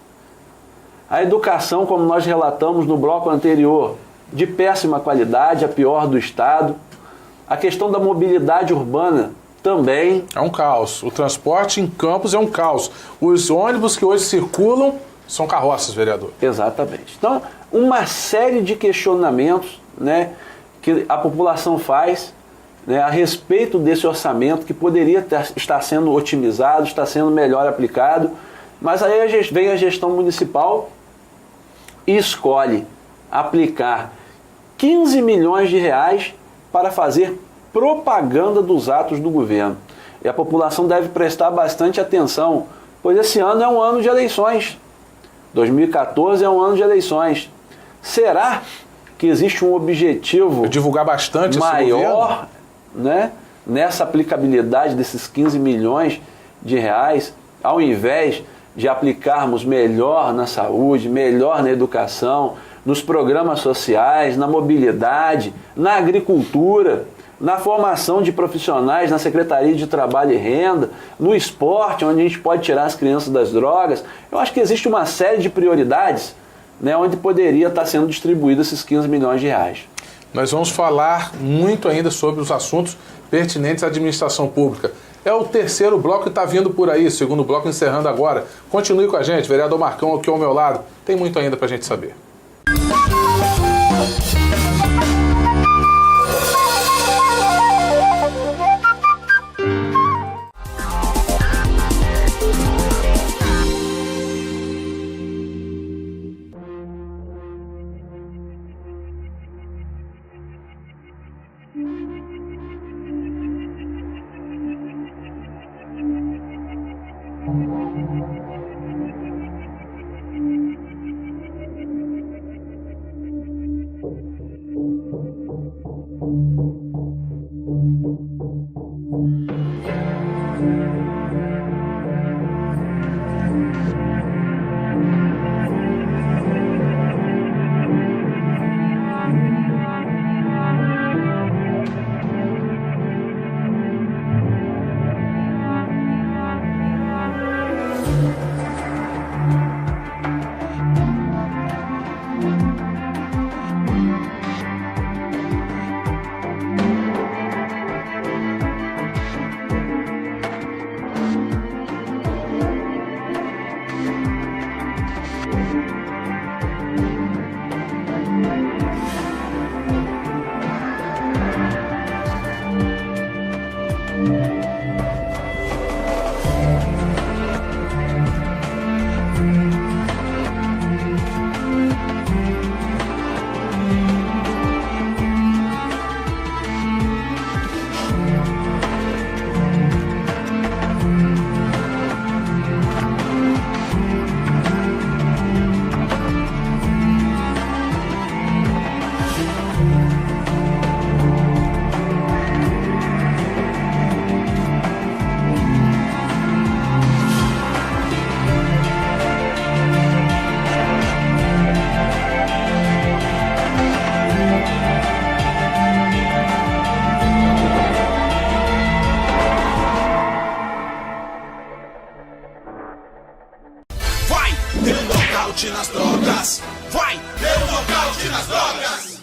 A educação, como nós relatamos no bloco anterior, de péssima qualidade, a pior do estado. A questão da mobilidade urbana também. É um caos. O transporte em Campos é um caos. Os ônibus que hoje circulam são carroças, vereador. Exatamente. Então, uma série de questionamentos, né, que a população faz, né, a respeito desse orçamento que poderia estar sendo otimizado, estar sendo melhor aplicado, mas aí vem a gestão municipal e escolhe aplicar 15 milhões de reais para fazer propaganda dos atos do governo. E a população deve prestar bastante atenção, pois esse ano é um ano de eleições. 2014 é um ano de eleições. Será que existe um objetivo divulgar bastante maior, né, nessa aplicabilidade desses 15 milhões de reais, ao invés de aplicarmos melhor na saúde, melhor na educação, nos programas sociais, na mobilidade, na agricultura, na formação de profissionais, na Secretaria de Trabalho e Renda, no esporte, onde a gente pode tirar as crianças das drogas. Eu acho que existe uma série de prioridades, né, onde poderia estar sendo distribuído esses 15 milhões de reais. Nós vamos falar muito ainda sobre os assuntos pertinentes à administração pública. É o terceiro bloco que está vindo por aí, segundo bloco encerrando agora. Continue com a gente, vereador Marcão aqui ao meu lado. Tem muito ainda para a gente saber. nocaute nas drogas. Vai, deu nocaute nas drogas.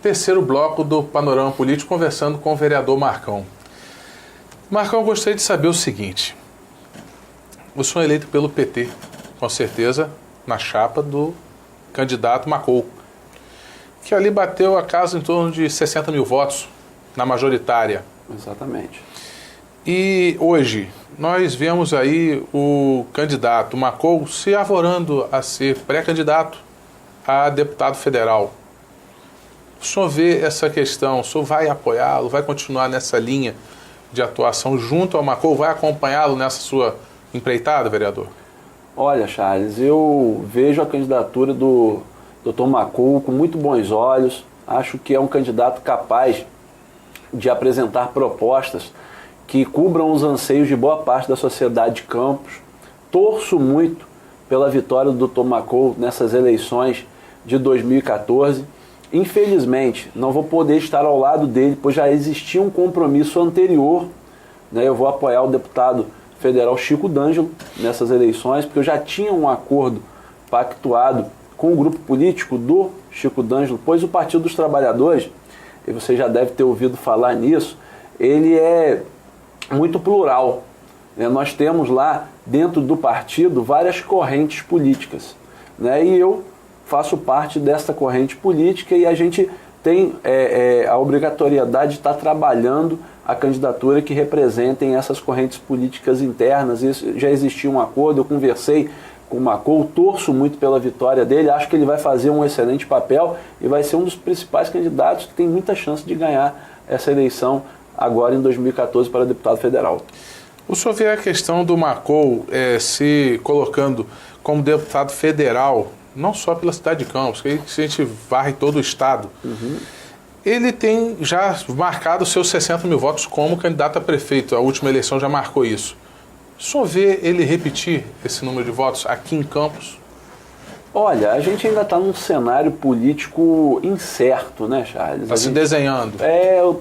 Terceiro bloco do Panorama Político, conversando com o vereador Marcão. Marcão, eu gostaria de saber o seguinte. O senhor é eleito pelo PT, com certeza, na chapa do candidato Macou, que ali bateu a casa em torno de 60 mil votos, na majoritária. Exatamente. E hoje, nós vemos aí o candidato Macou se arvorando a ser pré-candidato a deputado federal. O senhor vê essa questão, o senhor vai apoiá-lo, vai continuar nessa linha de atuação junto ao Macou, vai acompanhá-lo nessa sua empreitada, vereador? Olha, Charles, eu vejo a candidatura do Dr. Macou com muito bons olhos. Acho que é um candidato capaz de apresentar propostas que cubram os anseios de boa parte da sociedade de Campos. Torço muito pela vitória do Dr. Macou nessas eleições de 2014. Infelizmente, não vou poder estar ao lado dele, pois já existia um compromisso anterior, né? Eu vou apoiar o deputado federal Chico D'Angelo nessas eleições, porque eu já tinha um acordo pactuado com o grupo político do Chico D'Angelo, pois o Partido dos Trabalhadores, e você já deve ter ouvido falar nisso, ele é muito plural, né? Nós temos lá dentro do partido várias correntes políticas, né? E eu faço parte dessa corrente política e a gente tem a obrigatoriedade de estar trabalhando a candidatura que representem essas correntes políticas internas. Isso já existia um acordo, eu conversei com o Marcou, torço muito pela vitória dele, acho que ele vai fazer um excelente papel e vai ser um dos principais candidatos que tem muita chance de ganhar essa eleição agora em 2014 para deputado federal. O senhor vê a questão do Marcou se colocando como deputado federal, não só pela cidade de Campos, que a gente varre todo o estado. Ele tem já marcado seus 60 mil votos como candidato a prefeito, a última eleição já marcou isso. Só vê ele repetir esse número de votos aqui em Campos? Olha, a gente ainda está num cenário político incerto, né, Charles? Está se desenhando.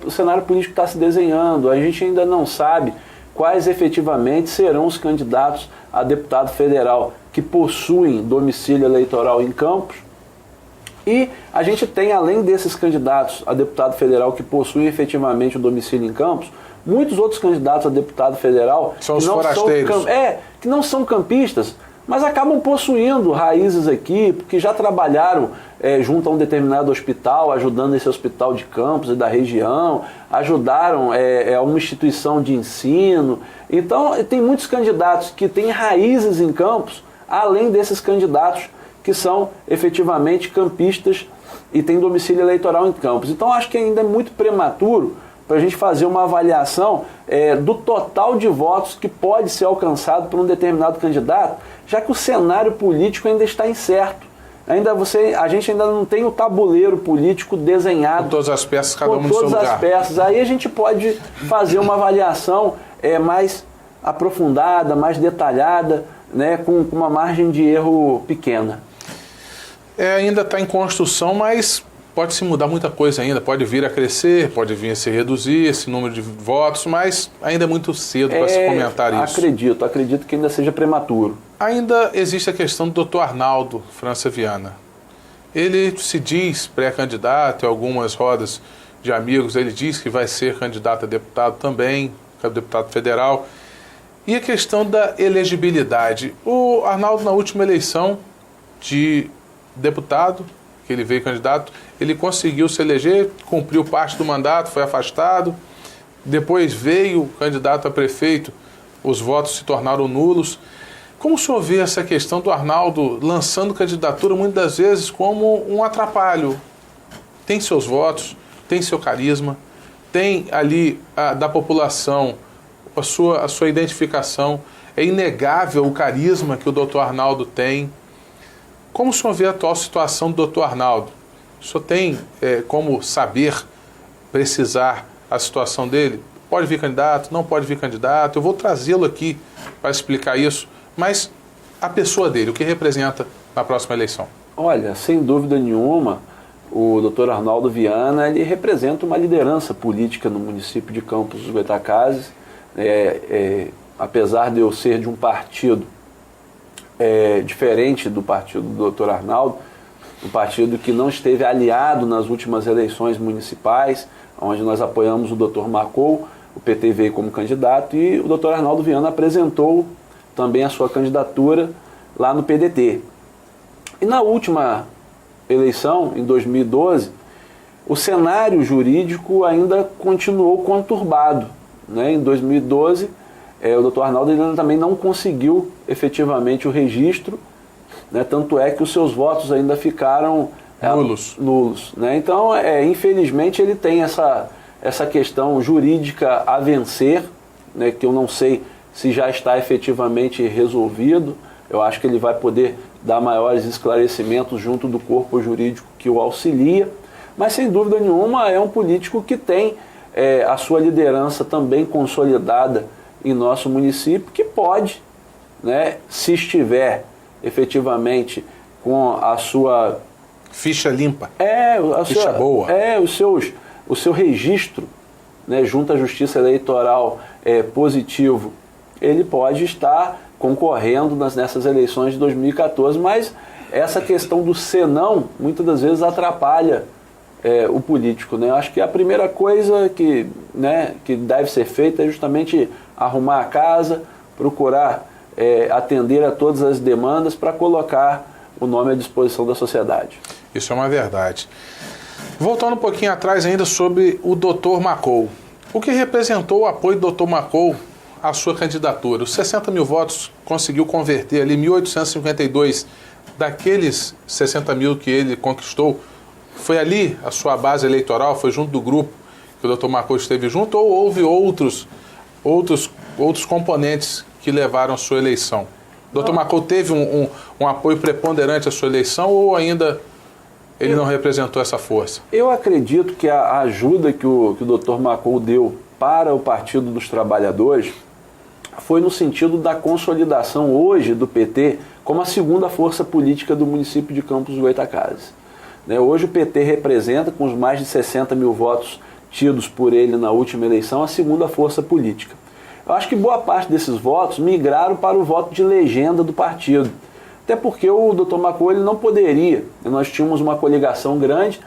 O cenário político está se desenhando. A gente ainda não sabe quais efetivamente serão os candidatos a deputado federal que possuem domicílio eleitoral em Campos. E a gente tem, além desses candidatos a deputado federal que possuem efetivamente o domicílio em Campos, muitos outros candidatos a deputado federal que não são campistas, mas acabam possuindo raízes aqui, porque já trabalharam junto a um determinado hospital, ajudando esse hospital de Campos e da região, ajudaram a uma instituição de ensino. Então, tem muitos candidatos que têm raízes em Campos, além desses candidatos que são efetivamente campistas e têm domicílio eleitoral em Campos. Então, acho que ainda é muito prematuro para a gente fazer uma avaliação do total de votos que pode ser alcançado por um determinado candidato, já que o cenário político ainda está incerto. A gente ainda não tem o tabuleiro político desenhado. Com todas as peças, cada uma no seu lugar. Com todas as peças. Aí a gente pode fazer uma avaliação mais aprofundada, mais detalhada, né, com uma margem de erro pequena. Ainda está em construção, mas pode se mudar muita coisa ainda, pode vir a crescer, pode vir a se reduzir esse número de votos, mas ainda é muito cedo para se comentar isso. Acredito que ainda seja prematuro. Ainda existe a questão do Dr. Arnaldo França Viana. Ele se diz pré-candidato, em algumas rodas de amigos, ele diz que vai ser candidato a deputado também, a deputado federal. E a questão da elegibilidade. O Arnaldo, na última eleição de deputado, que ele veio candidato, ele conseguiu se eleger, cumpriu parte do mandato, foi afastado, depois veio candidato a prefeito, os votos se tornaram nulos. Como o senhor vê essa questão do Arnaldo lançando candidatura muitas das vezes como um atrapalho? Tem seus votos, tem seu carisma, tem ali da população a sua identificação, é inegável o carisma que o doutor Arnaldo tem. Como o senhor vê a atual situação do doutor Arnaldo? O senhor tem como saber, precisar a situação dele? Pode vir candidato, não pode vir candidato? Eu vou trazê-lo aqui para explicar isso, mas a pessoa dele, o que representa na próxima eleição? Olha, sem dúvida nenhuma, o doutor Arnaldo Viana, ele representa uma liderança política no município de Campos dos Goytacazes. Apesar de eu ser de um partido diferente do partido do Dr. Arnaldo, um partido que não esteve aliado nas últimas eleições municipais, onde nós apoiamos o Dr. Marcou, o PT veio como candidato e o Dr. Arnaldo Viana apresentou também a sua candidatura lá no PDT. E na última eleição, em 2012, o cenário jurídico ainda continuou conturbado, né? Em 2012, o Dr. Arnaldo ainda também não conseguiu efetivamente o registro, né? Tanto é que os seus votos ainda ficaram nulos, né? Então, infelizmente, ele tem essa questão jurídica a vencer, né? Que eu não sei se já está efetivamente resolvido. Eu acho que ele vai poder dar maiores esclarecimentos junto do corpo jurídico que o auxilia, mas sem dúvida nenhuma é um político que tem a sua liderança também consolidada em nosso município, que pode, né, se estiver efetivamente com a sua ficha limpa, ficha boa, o seu registro, né, junto à Justiça Eleitoral positivo, ele pode estar concorrendo nessas eleições de 2014, mas essa questão do senão muitas das vezes atrapalha o político, né? Eu acho que a primeira coisa que deve ser feita é justamente arrumar a casa, procurar atender a todas as demandas para colocar o nome à disposição da sociedade. Isso é uma verdade. Voltando um pouquinho atrás ainda sobre o Dr. Marcou. O que representou o apoio do Dr. Marcou a sua candidatura. Os 60 mil votos conseguiu converter ali 1.852 daqueles 60 mil que ele conquistou. Foi ali a sua base eleitoral, foi junto do grupo que o Dr. Marcou esteve junto, ou houve outros componentes que levaram a sua eleição? O Dr. Marcou teve um apoio preponderante à sua eleição ou ainda ele não representou essa força? Eu acredito que a ajuda que o Dr. Marcou deu para o Partido dos Trabalhadores foi no sentido da consolidação hoje do PT como a segunda força política do município de Campos dos Goytacazes. Hoje o PT representa, com os mais de 60 mil votos tidos por ele na última eleição, a segunda força política. Eu acho que boa parte desses votos migraram para o voto de legenda do partido. Até porque o Dr. Marcou ele não poderia, nós tínhamos uma coligação grande,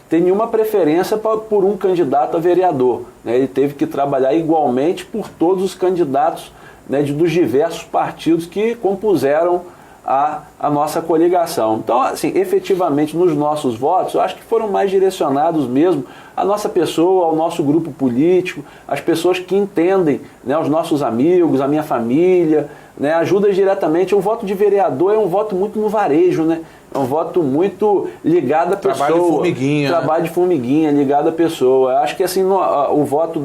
ter nenhuma preferência por um candidato a vereador. Ele teve que trabalhar igualmente por todos os candidatos dos diversos partidos que compuseram a nossa coligação. Então, assim, efetivamente, nos nossos votos, eu acho que foram mais direcionados mesmo à nossa pessoa, ao nosso grupo político, às pessoas que entendem, os nossos amigos, a minha família, ajuda diretamente. O voto de vereador é um voto muito no varejo, é um voto muito ligado à pessoa. Trabalho de formiguinha. Trabalho de formiguinha, ligado à pessoa. Eu acho que assim, o voto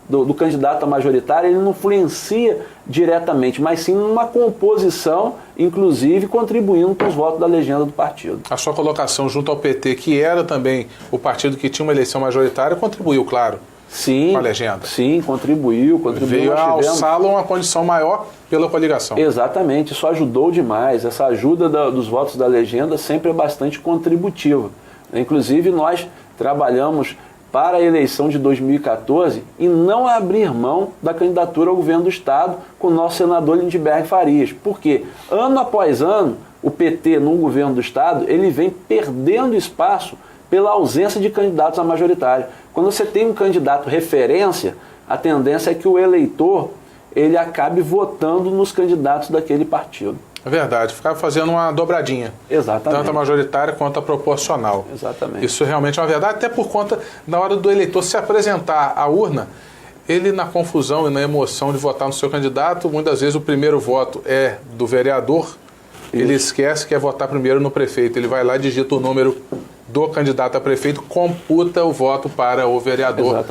do candidato a majoritário, ele não influencia diretamente, mas sim numa composição, inclusive contribuindo para os votos da legenda do partido. A sua colocação junto ao PT, que era também o partido que tinha uma eleição majoritária, contribuiu, claro, sim, com a legenda. Sim, contribuiu. Veio a alçá-lo uma condição maior pela coligação. Exatamente, isso ajudou demais. Essa ajuda dos votos da legenda sempre é bastante contributiva. Inclusive, nós trabalhamos para a eleição de 2014 e não abrir mão da candidatura ao governo do Estado com o nosso senador Lindbergh Farias. Por quê? Ano após ano, o PT no governo do Estado, ele vem perdendo espaço pela ausência de candidatos a majoritário. Quando você tem um candidato referência, a tendência é que o eleitor ele acabe votando nos candidatos daquele partido. É verdade, ficava fazendo uma dobradinha. Exatamente. Tanto a majoritária quanto a proporcional. Exatamente. Isso realmente é uma verdade, até por conta, na hora do eleitor se apresentar à urna, ele na confusão e na emoção de votar no seu candidato, muitas vezes o primeiro voto é do vereador, isso. Ele esquece que é votar primeiro no prefeito, ele vai lá, digita o número do candidato a prefeito, computa o voto para o vereador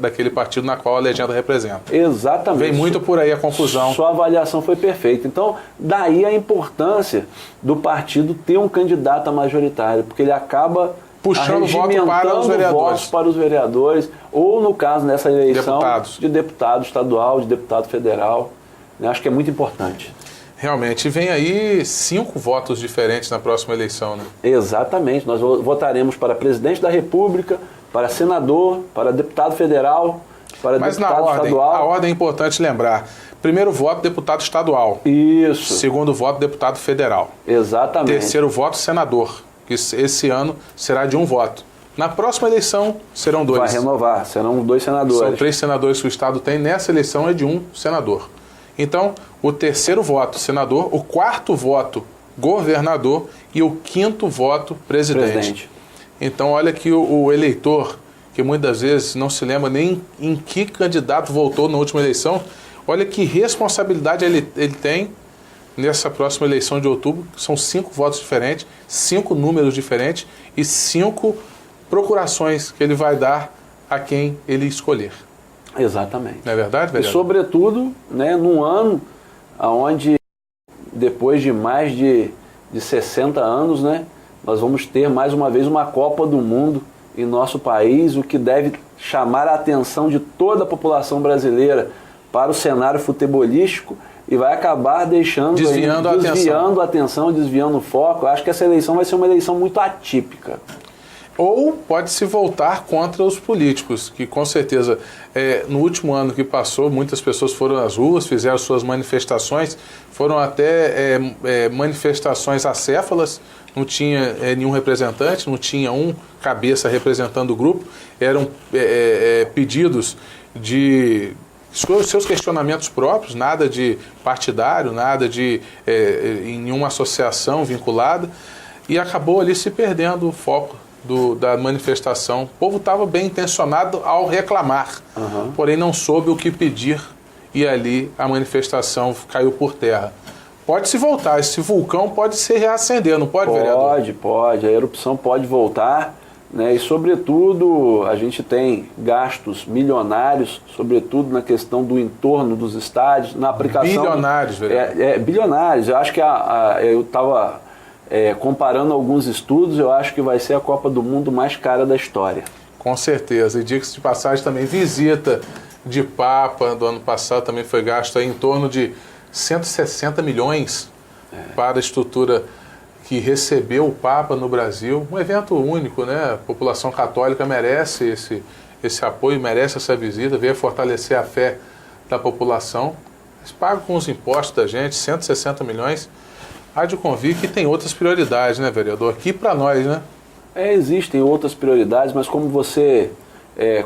daquele partido na qual a legenda representa. Exatamente. Vem muito por aí a confusão. Sua avaliação foi perfeita. Então, daí a importância do partido ter um candidato a majoritário, porque ele acaba puxando voto para os vereadores. Votos para os vereadores, ou no caso, nessa eleição, de deputado estadual, de deputado federal. Acho que é muito importante. Realmente, vem aí 5 votos diferentes na próxima eleição, né? Exatamente, nós votaremos para presidente da República, para senador, para deputado federal, para deputado estadual. A ordem é importante lembrar. Primeiro voto, deputado estadual. Isso. Segundo voto, deputado federal. Exatamente. Terceiro voto, senador, que esse ano será de 1 voto. Na próxima eleição, serão 2. Vai renovar, serão 2 senadores. São 3 senadores que o Estado tem, nessa eleição é de 1 senador. Então, o terceiro voto, senador, o quarto voto, governador e o quinto voto, presidente. Então, olha que o eleitor, que muitas vezes não se lembra nem em que candidato votou na última eleição, olha que responsabilidade ele tem nessa próxima eleição de outubro. São 5 votos diferentes, 5 números diferentes e 5 procurações que ele vai dar a quem ele escolher. Exatamente. Não é verdade, vereador? E sobretudo, num ano onde, depois de mais de 60 anos, nós vamos ter mais uma vez uma Copa do Mundo em nosso país, o que deve chamar a atenção de toda a população brasileira para o cenário futebolístico e vai acabar desviando a atenção, desviando o foco. Eu acho que essa eleição vai ser uma eleição muito atípica. Ou pode se voltar contra os políticos, que com certeza, no último ano que passou, muitas pessoas foram às ruas, fizeram suas manifestações, foram até manifestações acéfalas, não tinha nenhum representante, não tinha um cabeça representando o grupo, eram pedidos de seus questionamentos próprios, nada de partidário, nada de em nenhuma associação vinculada, e acabou ali se perdendo o foco da manifestação. O povo estava bem intencionado ao reclamar, porém não soube o que pedir e ali a manifestação caiu por terra. Pode se voltar, esse vulcão pode se reacender, não pode, vereador? Pode, a erupção pode voltar, né? E sobretudo a gente tem gastos milionários, sobretudo na questão do entorno dos estádios, na aplicação... Bilionários, vereador. Bilionários, eu acho que eu estava comparando alguns estudos, eu acho que vai ser a Copa do Mundo mais cara da história. Com certeza, e diga-se de passagem também, visita de Papa do ano passado também foi gasto aí em torno de 160 milhões para a estrutura que recebeu o Papa no Brasil. Um evento único, né? A população católica merece esse apoio, merece essa visita, veio fortalecer a fé da população. Eles pagam com os impostos da gente, 160 milhões. Há de convir que tem outras prioridades, né, vereador? Aqui para nós, né? Existem outras prioridades, mas como você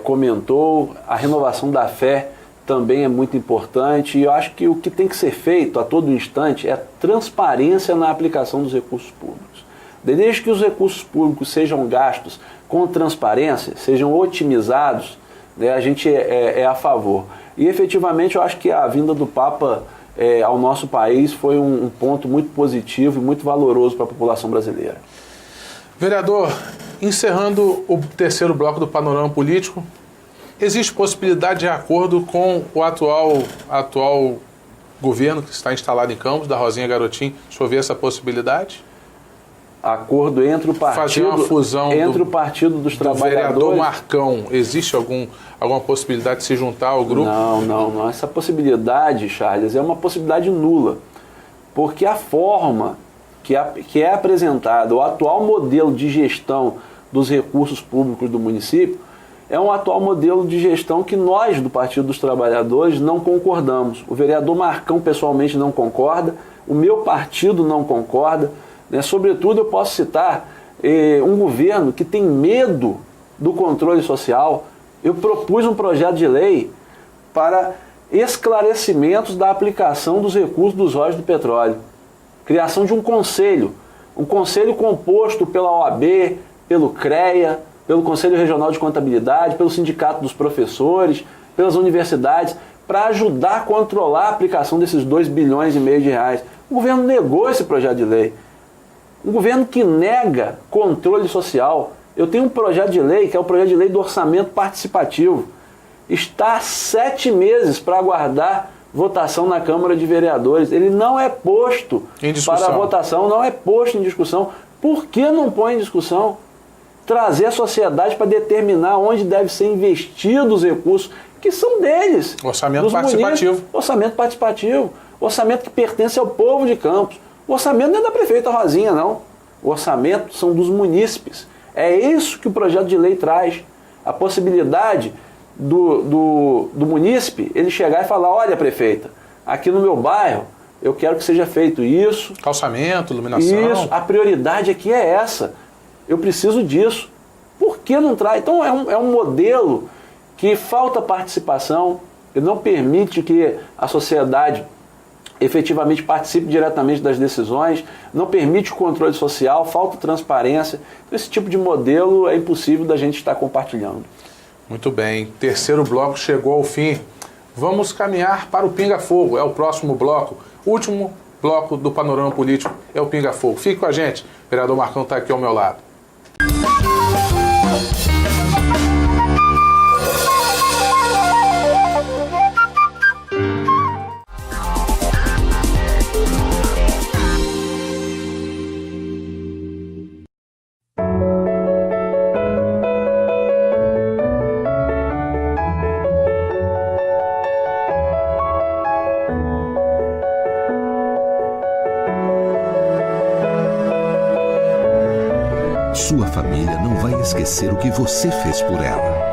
comentou, a renovação da fé também é muito importante, e eu acho que o que tem que ser feito a todo instante é transparência na aplicação dos recursos públicos. Desde que os recursos públicos sejam gastos com transparência, sejam otimizados, né, a gente é a favor. E efetivamente eu acho que a vinda do Papa ao nosso país foi um ponto muito positivo e muito valoroso para a população brasileira. Vereador, encerrando o terceiro bloco do panorama político, existe possibilidade de acordo com o atual governo que está instalado em Campos, da Rosinha Garotinho? O senhor vê essa possibilidade? Acordo entre o partido, fazer uma fusão o Partido dos Trabalhadores... vereador Marcão, existe alguma possibilidade de se juntar ao grupo? Não. Essa possibilidade, Charles, é uma possibilidade nula. Porque a forma que é apresentado, o atual modelo de gestão dos recursos públicos do município, é um atual modelo de gestão que nós, do Partido dos Trabalhadores, não concordamos. O vereador Marcão, pessoalmente, não concorda, o meu partido não concorda, né? Sobretudo, eu posso citar um governo que tem medo do controle social. Eu propus um projeto de lei para esclarecimentos da aplicação dos recursos dos royalties do petróleo. Criação de um conselho composto pela OAB, pelo CREA, pelo Conselho Regional de Contabilidade, pelo Sindicato dos Professores, pelas universidades, para ajudar a controlar a aplicação desses 2,5 bilhões de reais. O governo negou esse projeto de lei. Um governo que nega controle social. Eu tenho um projeto de lei, que é o projeto de lei do orçamento participativo. Está há 7 meses para aguardar votação na Câmara de Vereadores. Ele não é posto para votação, não é posto em discussão. Por que não põe em discussão? Trazer a sociedade para determinar onde deve ser investido os recursos que são deles. Orçamento participativo. Orçamento participativo. Orçamento que pertence ao povo de Campos. O orçamento não é da prefeita Rosinha, não. O orçamento são dos munícipes. É isso que o projeto de lei traz. A possibilidade do munícipe ele chegar e falar: olha, prefeita, aqui no meu bairro eu quero que seja feito isso. Calçamento, iluminação. Isso, a prioridade aqui é essa. Eu preciso disso. Por que não traz? Então é um modelo que falta participação, ele não permite que a sociedade efetivamente participe diretamente das decisões, não permite o controle social, falta transparência. Então, esse tipo de modelo é impossível da gente estar compartilhando. Muito bem, terceiro bloco chegou ao fim. Vamos caminhar para o Pinga Fogo, é o próximo bloco. Último bloco do Panorama Político é o Pinga Fogo. Fique com a gente, o vereador Marcão está aqui ao meu lado. Sua família não vai esquecer o que você fez por ela.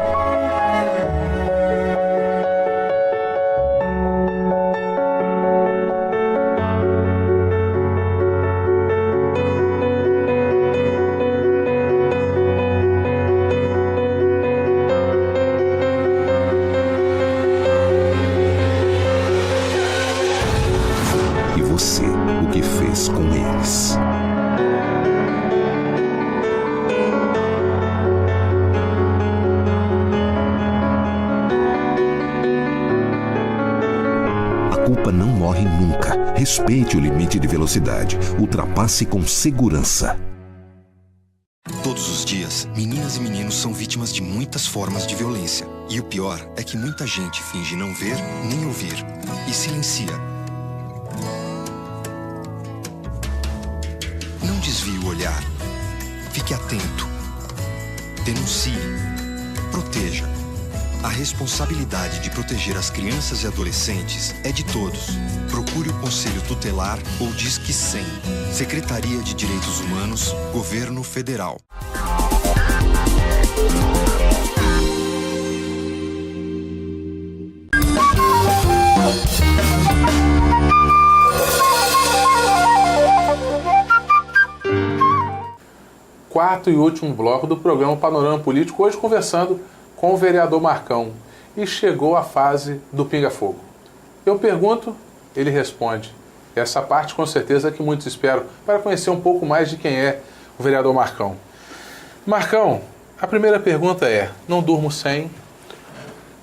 E você, o que fez com eles? culpa não morre nunca. Respeite o limite de velocidade. Ultrapasse com segurança. Todos os dias, meninas e meninos são vítimas de muitas formas de violência. E o pior é que muita gente finge não ver nem ouvir e silencia. Não desvie o olhar. Fique atento. Denuncie. Proteja. A responsabilidade de proteger as crianças e adolescentes é de todos. Procure o Conselho Tutelar ou Disque 100. Secretaria de Direitos Humanos, Governo Federal. Quarto e último bloco do programa Panorama Político, hoje conversando com o vereador Marcão. E chegou a fase do pinga-fogo. Eu pergunto, ele responde. Essa parte com certeza é que muitos esperam para conhecer um pouco mais de quem é o vereador Marcão. Marcão, a primeira pergunta é, não durmo sem?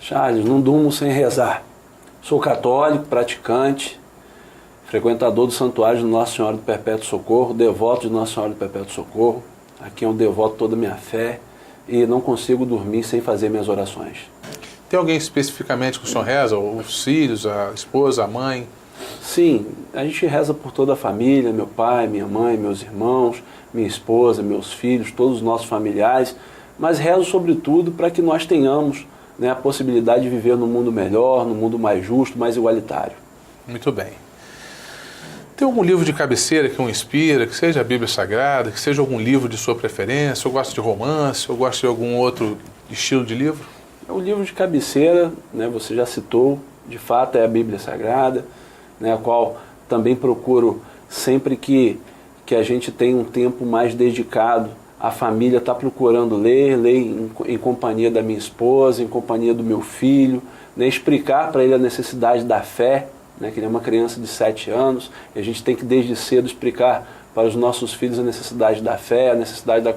Charles, não durmo sem rezar. Sou católico, praticante, frequentador do Santuário de Nossa Senhora do Perpétuo Socorro, devoto de Nossa Senhora do Perpétuo Socorro. Aqui eu devoto toda a minha fé e não consigo dormir sem fazer minhas orações. Tem alguém especificamente que o senhor reza? Os filhos, a esposa, a mãe? Sim, a gente reza por toda a família, meu pai, minha mãe, meus irmãos, minha esposa, meus filhos, todos os nossos familiares, mas rezo sobretudo para que nós tenhamos, né, a possibilidade de viver num mundo melhor, num mundo mais justo, mais igualitário. Muito bem. Tem algum livro de cabeceira que o inspira, que seja a Bíblia Sagrada, que seja algum livro de sua preferência? Eu gosto de romance, eu gosto de algum outro estilo de livro? O livro de cabeceira, né, você já citou, de fato é a Bíblia Sagrada, né, a qual também procuro sempre que a gente tem um tempo mais dedicado, a família está procurando ler em companhia da minha esposa, em companhia do meu filho, né, explicar para ele a necessidade da fé, né, que ele é uma criança de 7 anos, e a gente tem que desde cedo explicar para os nossos filhos a necessidade da fé, a necessidade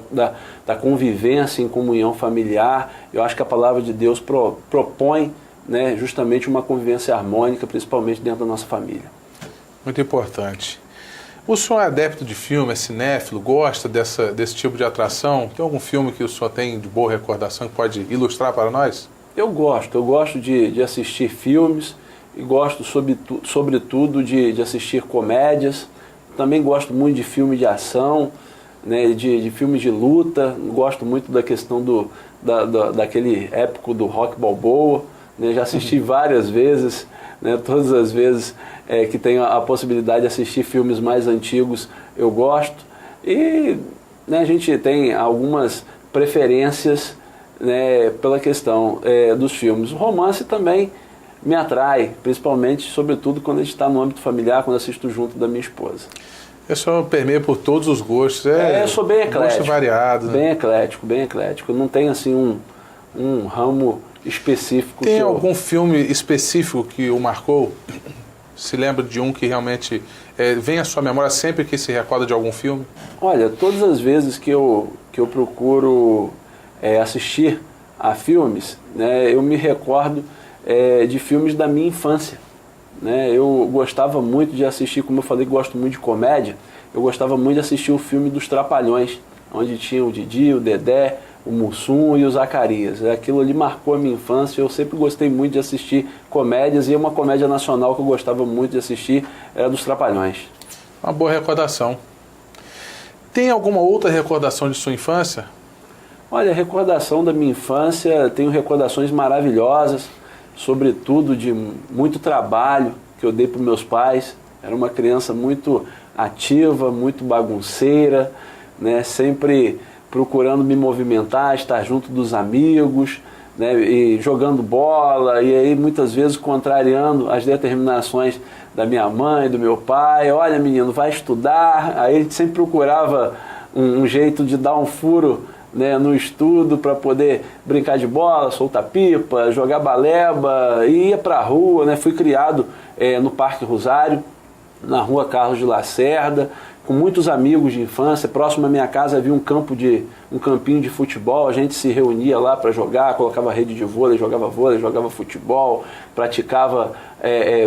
da convivência em comunhão familiar. Eu acho que a palavra de Deus propõe, né, justamente uma convivência harmônica, principalmente dentro da nossa família. Muito importante. O senhor é adepto de filme, é cinéfilo, gosta desse tipo de atração? Tem algum filme que o senhor tem de boa recordação que pode ilustrar para nós? Eu gosto de assistir filmes e gosto sobretudo de assistir comédias. Também gosto muito de filme de ação, né, de filmes de luta. Gosto muito da questão daquele épico do Rock Balboa, né, já assisti várias vezes, né, todas as vezes que tenho a possibilidade de assistir filmes mais antigos, eu gosto. E, né, a gente tem algumas preferências, né, pela questão dos filmes. O romance também me atrai, principalmente, sobretudo, quando a gente está no âmbito familiar, quando assisto junto da minha esposa. Eu só permeio por todos os gostos. Eu sou bem eclético. Gosto variado. Bem eclético, bem eclético. Não tem, assim, um ramo específico. Tem algum filme específico que o marcou? Se lembra de um que realmente vem à sua memória sempre que se recorda de algum filme? Olha, todas as vezes que eu procuro assistir a filmes, né, eu me recordo de filmes da minha infância. Né? Eu gostava muito de assistir, como eu falei, gosto muito de comédia, eu gostava muito de assistir o filme dos Trapalhões, onde tinha o Didi, o Dedé, o Mussum e o Zacarias. Aquilo ali marcou a minha infância, eu sempre gostei muito de assistir comédias, e uma comédia nacional que eu gostava muito de assistir era dos Trapalhões. Uma boa recordação. Tem alguma outra recordação de sua infância? Olha, a recordação da minha infância, tenho recordações maravilhosas, sobretudo de muito trabalho que eu dei para meus pais. Era uma criança muito ativa, muito bagunceira, né? Sempre procurando me movimentar, estar junto dos amigos, né? E jogando bola, e aí muitas vezes contrariando as determinações da minha mãe, do meu pai. Olha, menino, vai estudar. Aí a gente sempre procurava um jeito de dar um furo, né, no estudo, para poder brincar de bola, soltar pipa, jogar baleba, e ia para a rua, né? Fui criado no Parque Rosário, na rua Carlos de Lacerda, com muitos amigos de infância. Próximo à minha casa havia um campinho de futebol, a gente se reunia lá para jogar, colocava rede de vôlei, jogava futebol, praticava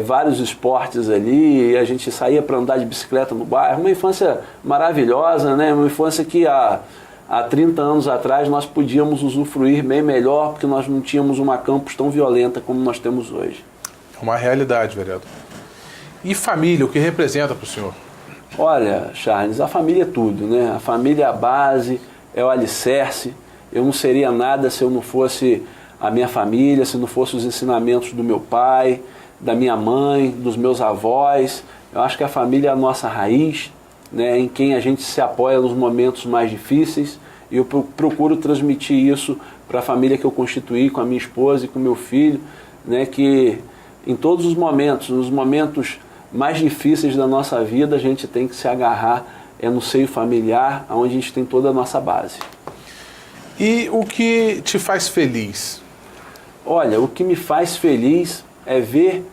vários esportes ali, e a gente saía para andar de bicicleta no bairro. Uma infância maravilhosa, né? Uma infância que há 30 anos atrás nós podíamos usufruir bem melhor, porque nós não tínhamos uma campus tão violenta como nós temos hoje. É uma realidade, vereador. E família, o que representa para o senhor? Olha, Charles, a família é tudo, né? A família é a base, é o alicerce. Eu não seria nada se eu não fosse a minha família, se não fossem os ensinamentos do meu pai, da minha mãe, dos meus avós. Eu acho que a família é a nossa raiz, né? Em quem a gente se apoia nos momentos mais difíceis. E eu procuro transmitir isso para a família que eu constituí com a minha esposa e com o meu filho, né? Que em todos os momentos, nos momentos mais difíceis da nossa vida, a gente tem que se agarrar no seio familiar, onde a gente tem toda a nossa base. E o que te faz feliz? Olha, o que me faz feliz é ver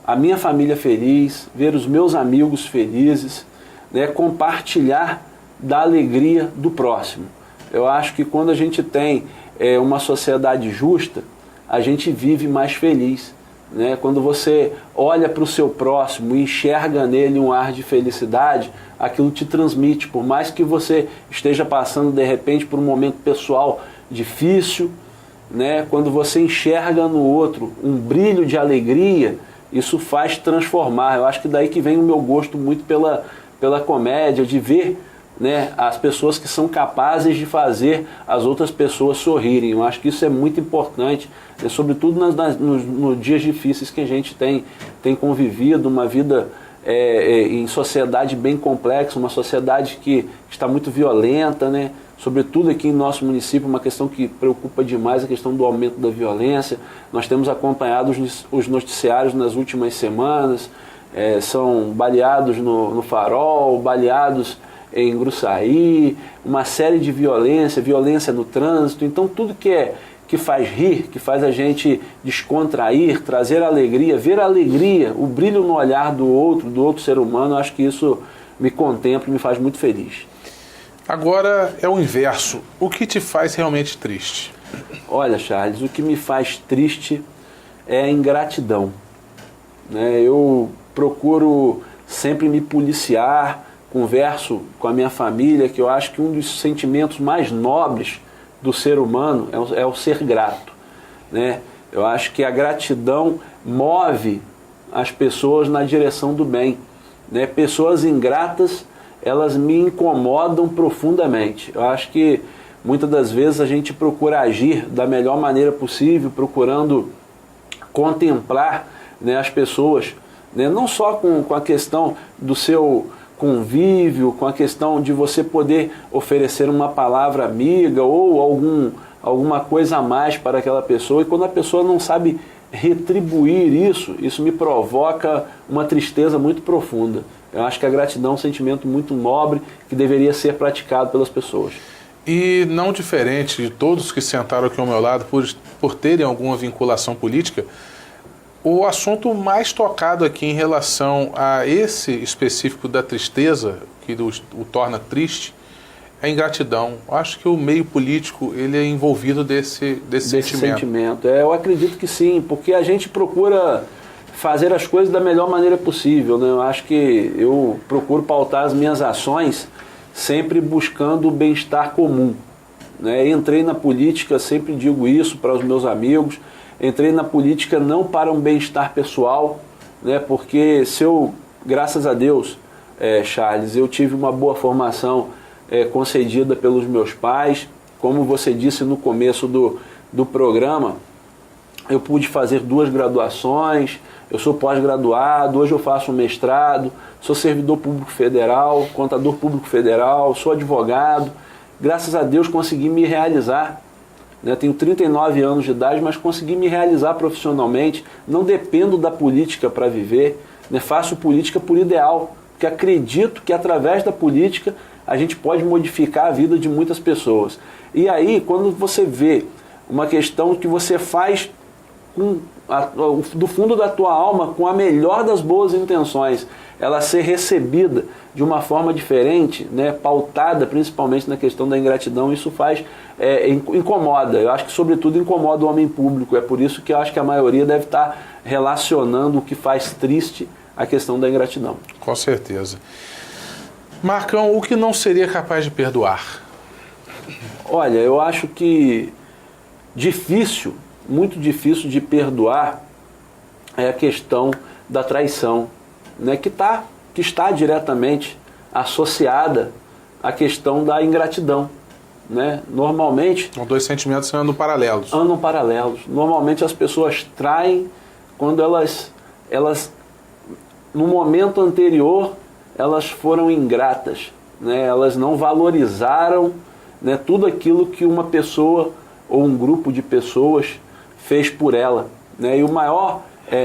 a minha família feliz, ver os meus amigos felizes, né, compartilhar da alegria do próximo. Eu acho que quando a gente tem uma sociedade justa, a gente vive mais feliz. Né? Quando você olha para o seu próximo e enxerga nele um ar de felicidade, aquilo te transmite, por mais que você esteja passando de repente por um momento pessoal difícil, né? Quando você enxerga no outro um brilho de alegria, isso faz transformar. Eu acho que daí que vem o meu gosto muito pela comédia, de ver, né, as pessoas que são capazes de fazer as outras pessoas sorrirem. Eu acho que isso é muito importante, né, sobretudo nos dias difíceis que a gente tem convivido, uma vida em sociedade bem complexa, uma sociedade que está muito violenta, né? Sobretudo aqui em nosso município, uma questão que preocupa demais, a questão do aumento da violência. Nós temos acompanhado os noticiários nas últimas semanas, são baleados no Farol, baleados em Gruçaí, uma série de violência no trânsito. Então tudo que faz rir, que faz a gente descontrair, trazer alegria, ver a alegria, o brilho no olhar do outro ser humano, eu acho que isso me contempla e me faz muito feliz. Agora é o inverso. O que te faz realmente triste? Olha, Charles, o que me faz triste é a ingratidão. Né? Eu procuro sempre me policiar, converso com a minha família, que eu acho que um dos sentimentos mais nobres do ser humano é o ser grato. Né? Eu acho que a gratidão move as pessoas na direção do bem. Né? Pessoas ingratas, elas me incomodam profundamente. Eu acho que muitas das vezes a gente procura agir da melhor maneira possível, procurando contemplar, né, as pessoas, né, não só com a questão do seu convívio, com a questão de você poder oferecer uma palavra amiga ou alguma coisa a mais para aquela pessoa, e quando a pessoa não sabe retribuir isso me provoca uma tristeza muito profunda. Eu acho que a gratidão é um sentimento muito nobre que deveria ser praticado pelas pessoas. E não diferente de todos que sentaram aqui ao meu lado por terem alguma vinculação política, o assunto mais tocado aqui em relação a esse específico da tristeza, que o torna triste, é a ingratidão. Eu acho que o meio político ele é envolvido desse sentimento. Eu acredito que sim, porque a gente procura fazer as coisas da melhor maneira possível. Né? Eu acho que eu procuro pautar as minhas ações sempre buscando o bem-estar comum. Né? Entrei na política, sempre digo isso para os meus amigos, entrei na política não para um bem-estar pessoal, né? Porque graças a Deus, Charles, eu tive uma boa formação concedida pelos meus pais. Como você disse no começo do programa, eu pude fazer 2 graduações, eu sou pós-graduado, hoje eu faço um mestrado, sou servidor público federal, contador público federal, sou advogado. Graças a Deus consegui me realizar. Né? Tenho 39 anos de idade, mas consegui me realizar profissionalmente. Não dependo da política para viver, né? Faço política por ideal, porque acredito que através da política a gente pode modificar a vida de muitas pessoas. E aí, quando você vê uma questão que você faz do fundo da tua alma, com a melhor das boas intenções, ela ser recebida de uma forma diferente, né, pautada principalmente na questão da ingratidão, isso incomoda. Eu acho que sobretudo incomoda o homem público. É por isso que eu acho que a maioria deve estar relacionando o que faz triste a questão da ingratidão. Com certeza. Marcão, o que não seria capaz de perdoar? Olha, eu acho que muito difícil de perdoar é a questão da traição, né, que está diretamente associada à questão da ingratidão, né? Normalmente... São dois sentimentos andam paralelos. Andam paralelos. Normalmente as pessoas traem quando elas no momento anterior, elas foram ingratas, né? Elas não valorizaram, né, tudo aquilo que uma pessoa ou um grupo de pessoas fez por ela, né? E o maior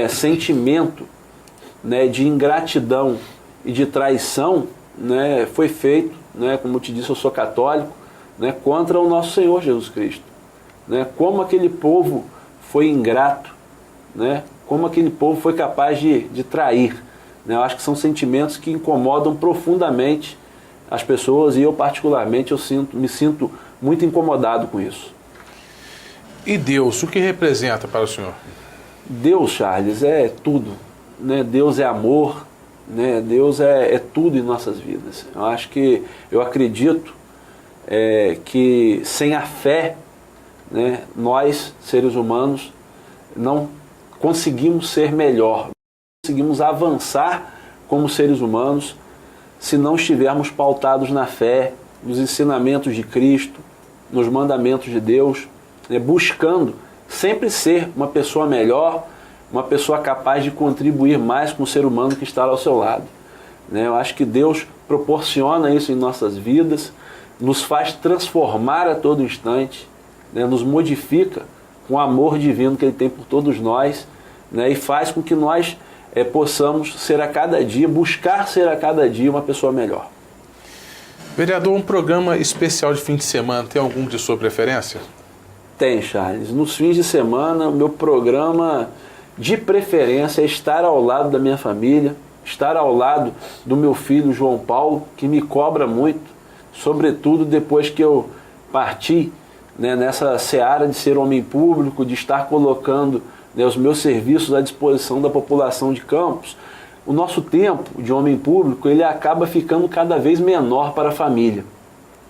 sentimento, né, de ingratidão e de traição, né, foi feito, né, como eu te disse, eu sou católico, né, contra o nosso Senhor Jesus Cristo, né? Como aquele povo foi ingrato, né? Como aquele povo foi capaz de trair, né? Eu acho que são sentimentos que incomodam profundamente as pessoas e eu particularmente me sinto muito incomodado com isso. E Deus, o que representa para o senhor? Deus, Charles, é tudo, né? Deus é amor, né? Deus é tudo em nossas vidas. Eu acredito que sem a fé, né, nós, seres humanos, não conseguimos ser melhor, não conseguimos avançar como seres humanos se não estivermos pautados na fé, nos ensinamentos de Cristo, nos mandamentos de Deus, né, buscando sempre ser uma pessoa melhor, uma pessoa capaz de contribuir mais com o ser humano que está ao seu lado, né? Eu acho que Deus proporciona isso em nossas vidas, nos faz transformar a todo instante, né? Nos modifica com o amor divino que Ele tem por todos nós, né? E faz com que nós possamos ser a cada dia, buscar ser a cada dia uma pessoa melhor. Vereador, um programa especial de fim de semana, tem algum de sua preferência? Tem, Charles. Nos fins de semana, o meu programa de preferência é estar ao lado da minha família, estar ao lado do meu filho João Paulo, que me cobra muito, sobretudo depois que eu parti, né, nessa seara de ser homem público, de estar colocando, né, os meus serviços à disposição da população de Campos. O nosso tempo de homem público, ele acaba ficando cada vez menor para a família.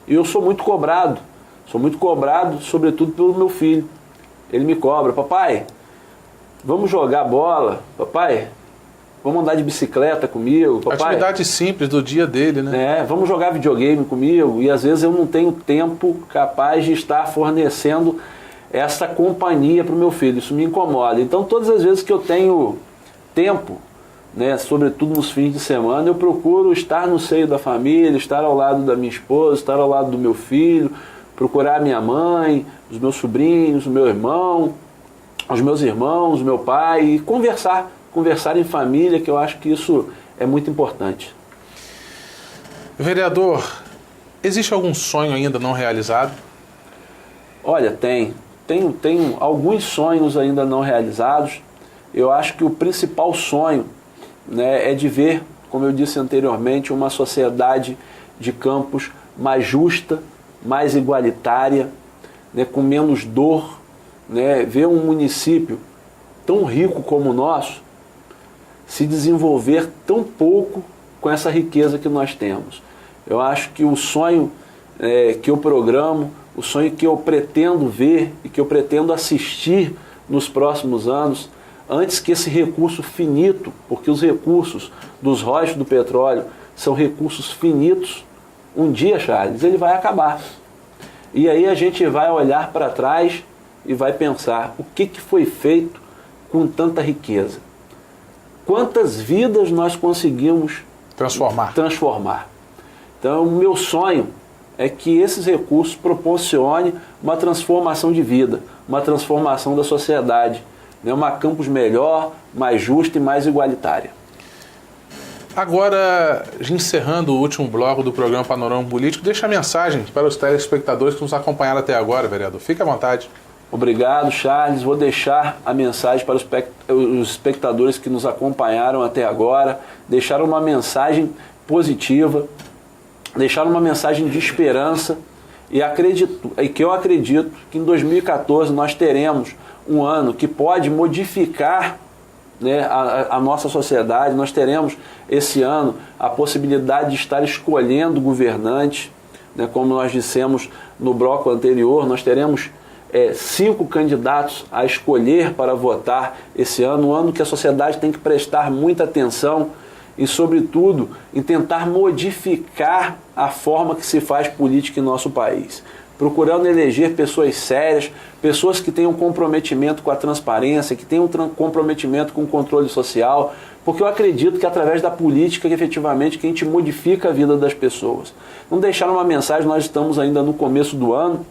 E eu sou muito cobrado sobretudo pelo meu filho. Ele me cobra: papai, vamos jogar bola, papai, vamos andar de bicicleta comigo, papai. Atividade simples do dia dele, né? Vamos jogar videogame comigo. E às vezes eu não tenho tempo capaz de estar fornecendo essa companhia para o meu filho. Isso me incomoda. Então todas as vezes que eu tenho tempo, né, sobretudo nos fins de semana, eu procuro estar no seio da família, estar ao lado da minha esposa, estar ao lado do meu filho, procurar a minha mãe, os meus sobrinhos, o meu irmão, os meus irmãos, o meu pai, e conversar em família, que eu acho que isso é muito importante. Vereador, existe algum sonho ainda não realizado? Olha, tenho alguns sonhos ainda não realizados. Eu acho que o principal sonho, né, é de ver, como eu disse anteriormente, uma sociedade de Campos mais justa, mais igualitária, né, com menos dor, né, ver um município tão rico como o nosso se desenvolver tão pouco com essa riqueza que nós temos. Eu acho que o sonho que eu programo, o sonho que eu pretendo ver e que eu pretendo assistir nos próximos anos, antes que esse recurso finito, porque os recursos dos royalties do petróleo são recursos finitos, um dia, Charles, ele vai acabar. E aí a gente vai olhar para trás e vai pensar: o que foi feito com tanta riqueza? Quantas vidas nós conseguimos transformar? Então, o meu sonho é que esses recursos proporcionem uma transformação de vida, uma transformação da sociedade, né? Uma Campos melhor, mais justa e mais igualitária. Agora, encerrando o último bloco do programa Panorama Político, deixa a mensagem para os telespectadores que nos acompanharam até agora, vereador. Fique à vontade. Obrigado, Charles. Vou deixar a mensagem para os espectadores que nos acompanharam até agora, deixar uma mensagem positiva, deixar uma mensagem de esperança e que eu acredito que em 2014 nós teremos um ano que pode modificar, né, a nossa sociedade. Nós teremos esse ano a possibilidade de estar escolhendo governantes, né, como nós dissemos no bloco anterior, nós teremos 5 candidatos a escolher para votar esse ano, um ano que a sociedade tem que prestar muita atenção e, sobretudo, em tentar modificar a forma que se faz política em nosso país, procurando eleger pessoas sérias, pessoas que tenham comprometimento com a transparência, que tenham comprometimento com o controle social, porque eu acredito que através da política que efetivamente que a gente modifica a vida das pessoas. Não deixar uma mensagem, nós estamos ainda no começo do ano,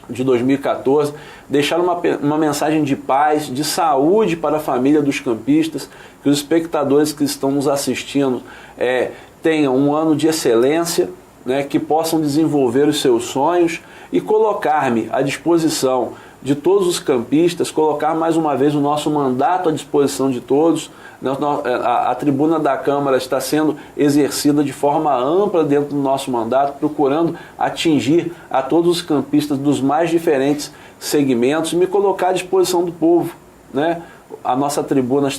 de 2014, deixar uma mensagem de paz, de saúde para a família dos campistas, que os espectadores que estão nos assistindo tenham um ano de excelência, né, que possam desenvolver os seus sonhos e colocar-me à disposição de todos os campistas, colocar mais uma vez o nosso mandato à disposição de todos. A tribuna da Câmara está sendo exercida de forma ampla dentro do nosso mandato, procurando atingir a todos os campistas dos mais diferentes segmentos e me colocar à disposição do povo, né? A nossa tribuna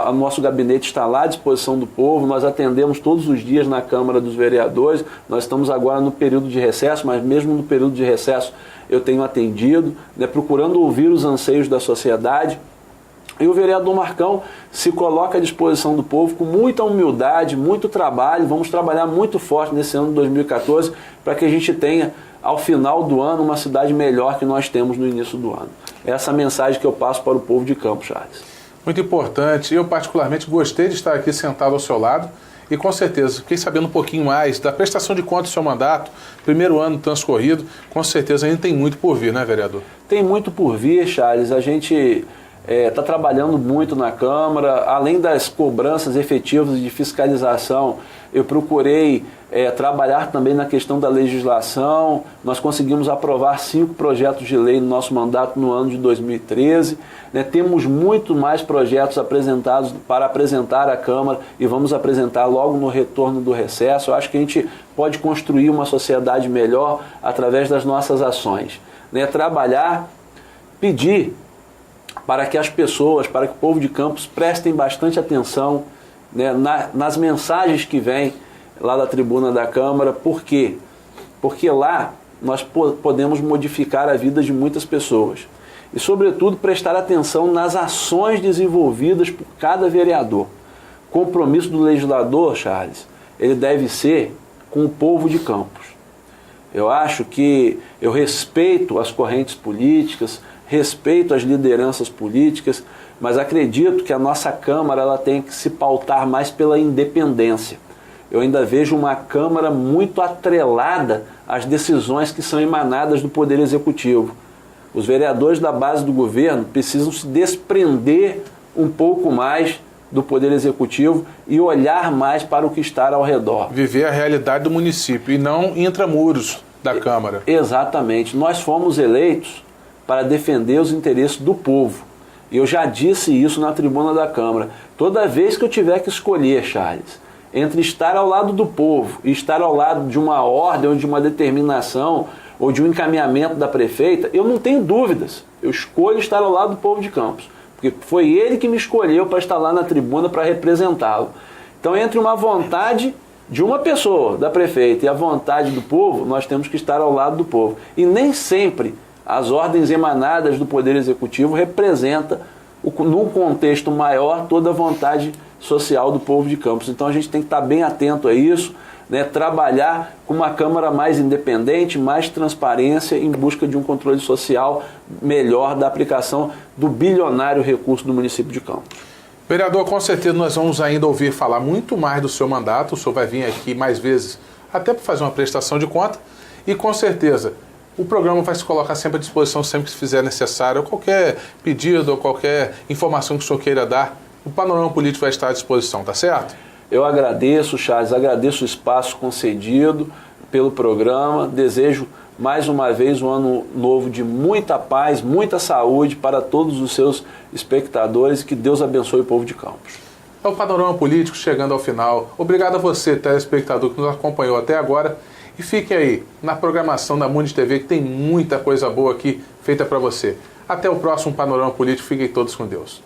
o nosso gabinete está lá à disposição do povo, nós atendemos todos os dias na Câmara dos Vereadores, nós estamos agora no período de recesso, mas mesmo no período de recesso eu tenho atendido, né, procurando ouvir os anseios da sociedade. E o vereador Marcão se coloca à disposição do povo com muita humildade, muito trabalho. Vamos trabalhar muito forte nesse ano de 2014 para que a gente tenha, ao final do ano, uma cidade melhor que nós temos no início do ano. Essa é a mensagem que eu passo para o povo de Campos, Charles. Muito importante. Eu particularmente gostei de estar aqui sentado ao seu lado e com certeza fiquei sabendo um pouquinho mais da prestação de contas do seu mandato, primeiro ano transcorrido. Com certeza ainda tem muito por vir, né, vereador? Tem muito por vir, Charles. A gente está trabalhando muito na Câmara, além das cobranças efetivas de fiscalização, eu procurei trabalhar também na questão da legislação. Nós conseguimos aprovar 5 projetos de lei no nosso mandato no ano de 2013. Né? Temos muito mais projetos apresentados para apresentar à Câmara e vamos apresentar logo no retorno do recesso. Eu acho que a gente pode construir uma sociedade melhor através das nossas ações. Né? Trabalhar, pedir para que as pessoas, para que o povo de Campos prestem bastante atenção, né, nas mensagens que vêm lá da tribuna da Câmara. Por quê? Porque lá nós podemos modificar a vida de muitas pessoas. E, sobretudo, prestar atenção nas ações desenvolvidas por cada vereador. O compromisso do legislador, Charles, ele deve ser com o povo de Campos. Eu acho que eu respeito as correntes políticas, respeito as lideranças políticas, mas acredito que a nossa Câmara ela tem que se pautar mais pela independência. Eu ainda vejo uma Câmara muito atrelada às decisões que são emanadas do Poder Executivo. Os vereadores da base do governo precisam se desprender um pouco mais do Poder Executivo e olhar mais para o que está ao redor. Viver a realidade do município e não intramuros da Câmara. Exatamente. Nós fomos eleitos para defender os interesses do povo. E eu já disse isso na tribuna da Câmara. Toda vez que eu tiver que escolher, Charles, entre estar ao lado do povo e estar ao lado de uma ordem ou de uma determinação ou de um encaminhamento da prefeita, eu não tenho dúvidas. Eu escolho estar ao lado do povo de Campos, porque foi ele que me escolheu para estar lá na tribuna para representá-lo. Então, entre uma vontade de uma pessoa, da prefeita, e a vontade do povo, nós temos que estar ao lado do povo. E nem sempre as ordens emanadas do Poder Executivo representam, num contexto maior, toda a vontade social do povo de Campos. Então a gente tem que estar bem atento a isso, né? Trabalhar com uma Câmara mais independente, mais transparência, em busca de um controle social melhor da aplicação do bilionário recurso do município de Campos. Vereador, com certeza nós vamos ainda ouvir falar muito mais do seu mandato. O senhor vai vir aqui mais vezes, até para fazer uma prestação de conta, e com certeza o programa vai se colocar sempre à disposição, sempre que se fizer necessário, qualquer pedido ou qualquer informação que o senhor queira dar, o Panorama Político vai estar à disposição, tá certo? Eu agradeço, Charles, agradeço o espaço concedido pelo programa, desejo mais uma vez um ano novo de muita paz, muita saúde para todos os seus espectadores, que Deus abençoe o povo de Campos. É o Panorama Político chegando ao final. Obrigado a você, telespectador, que nos acompanhou até agora. E fique aí na programação da Mundi TV, que tem muita coisa boa aqui feita para você. Até o próximo Panorama Político. Fiquem todos com Deus.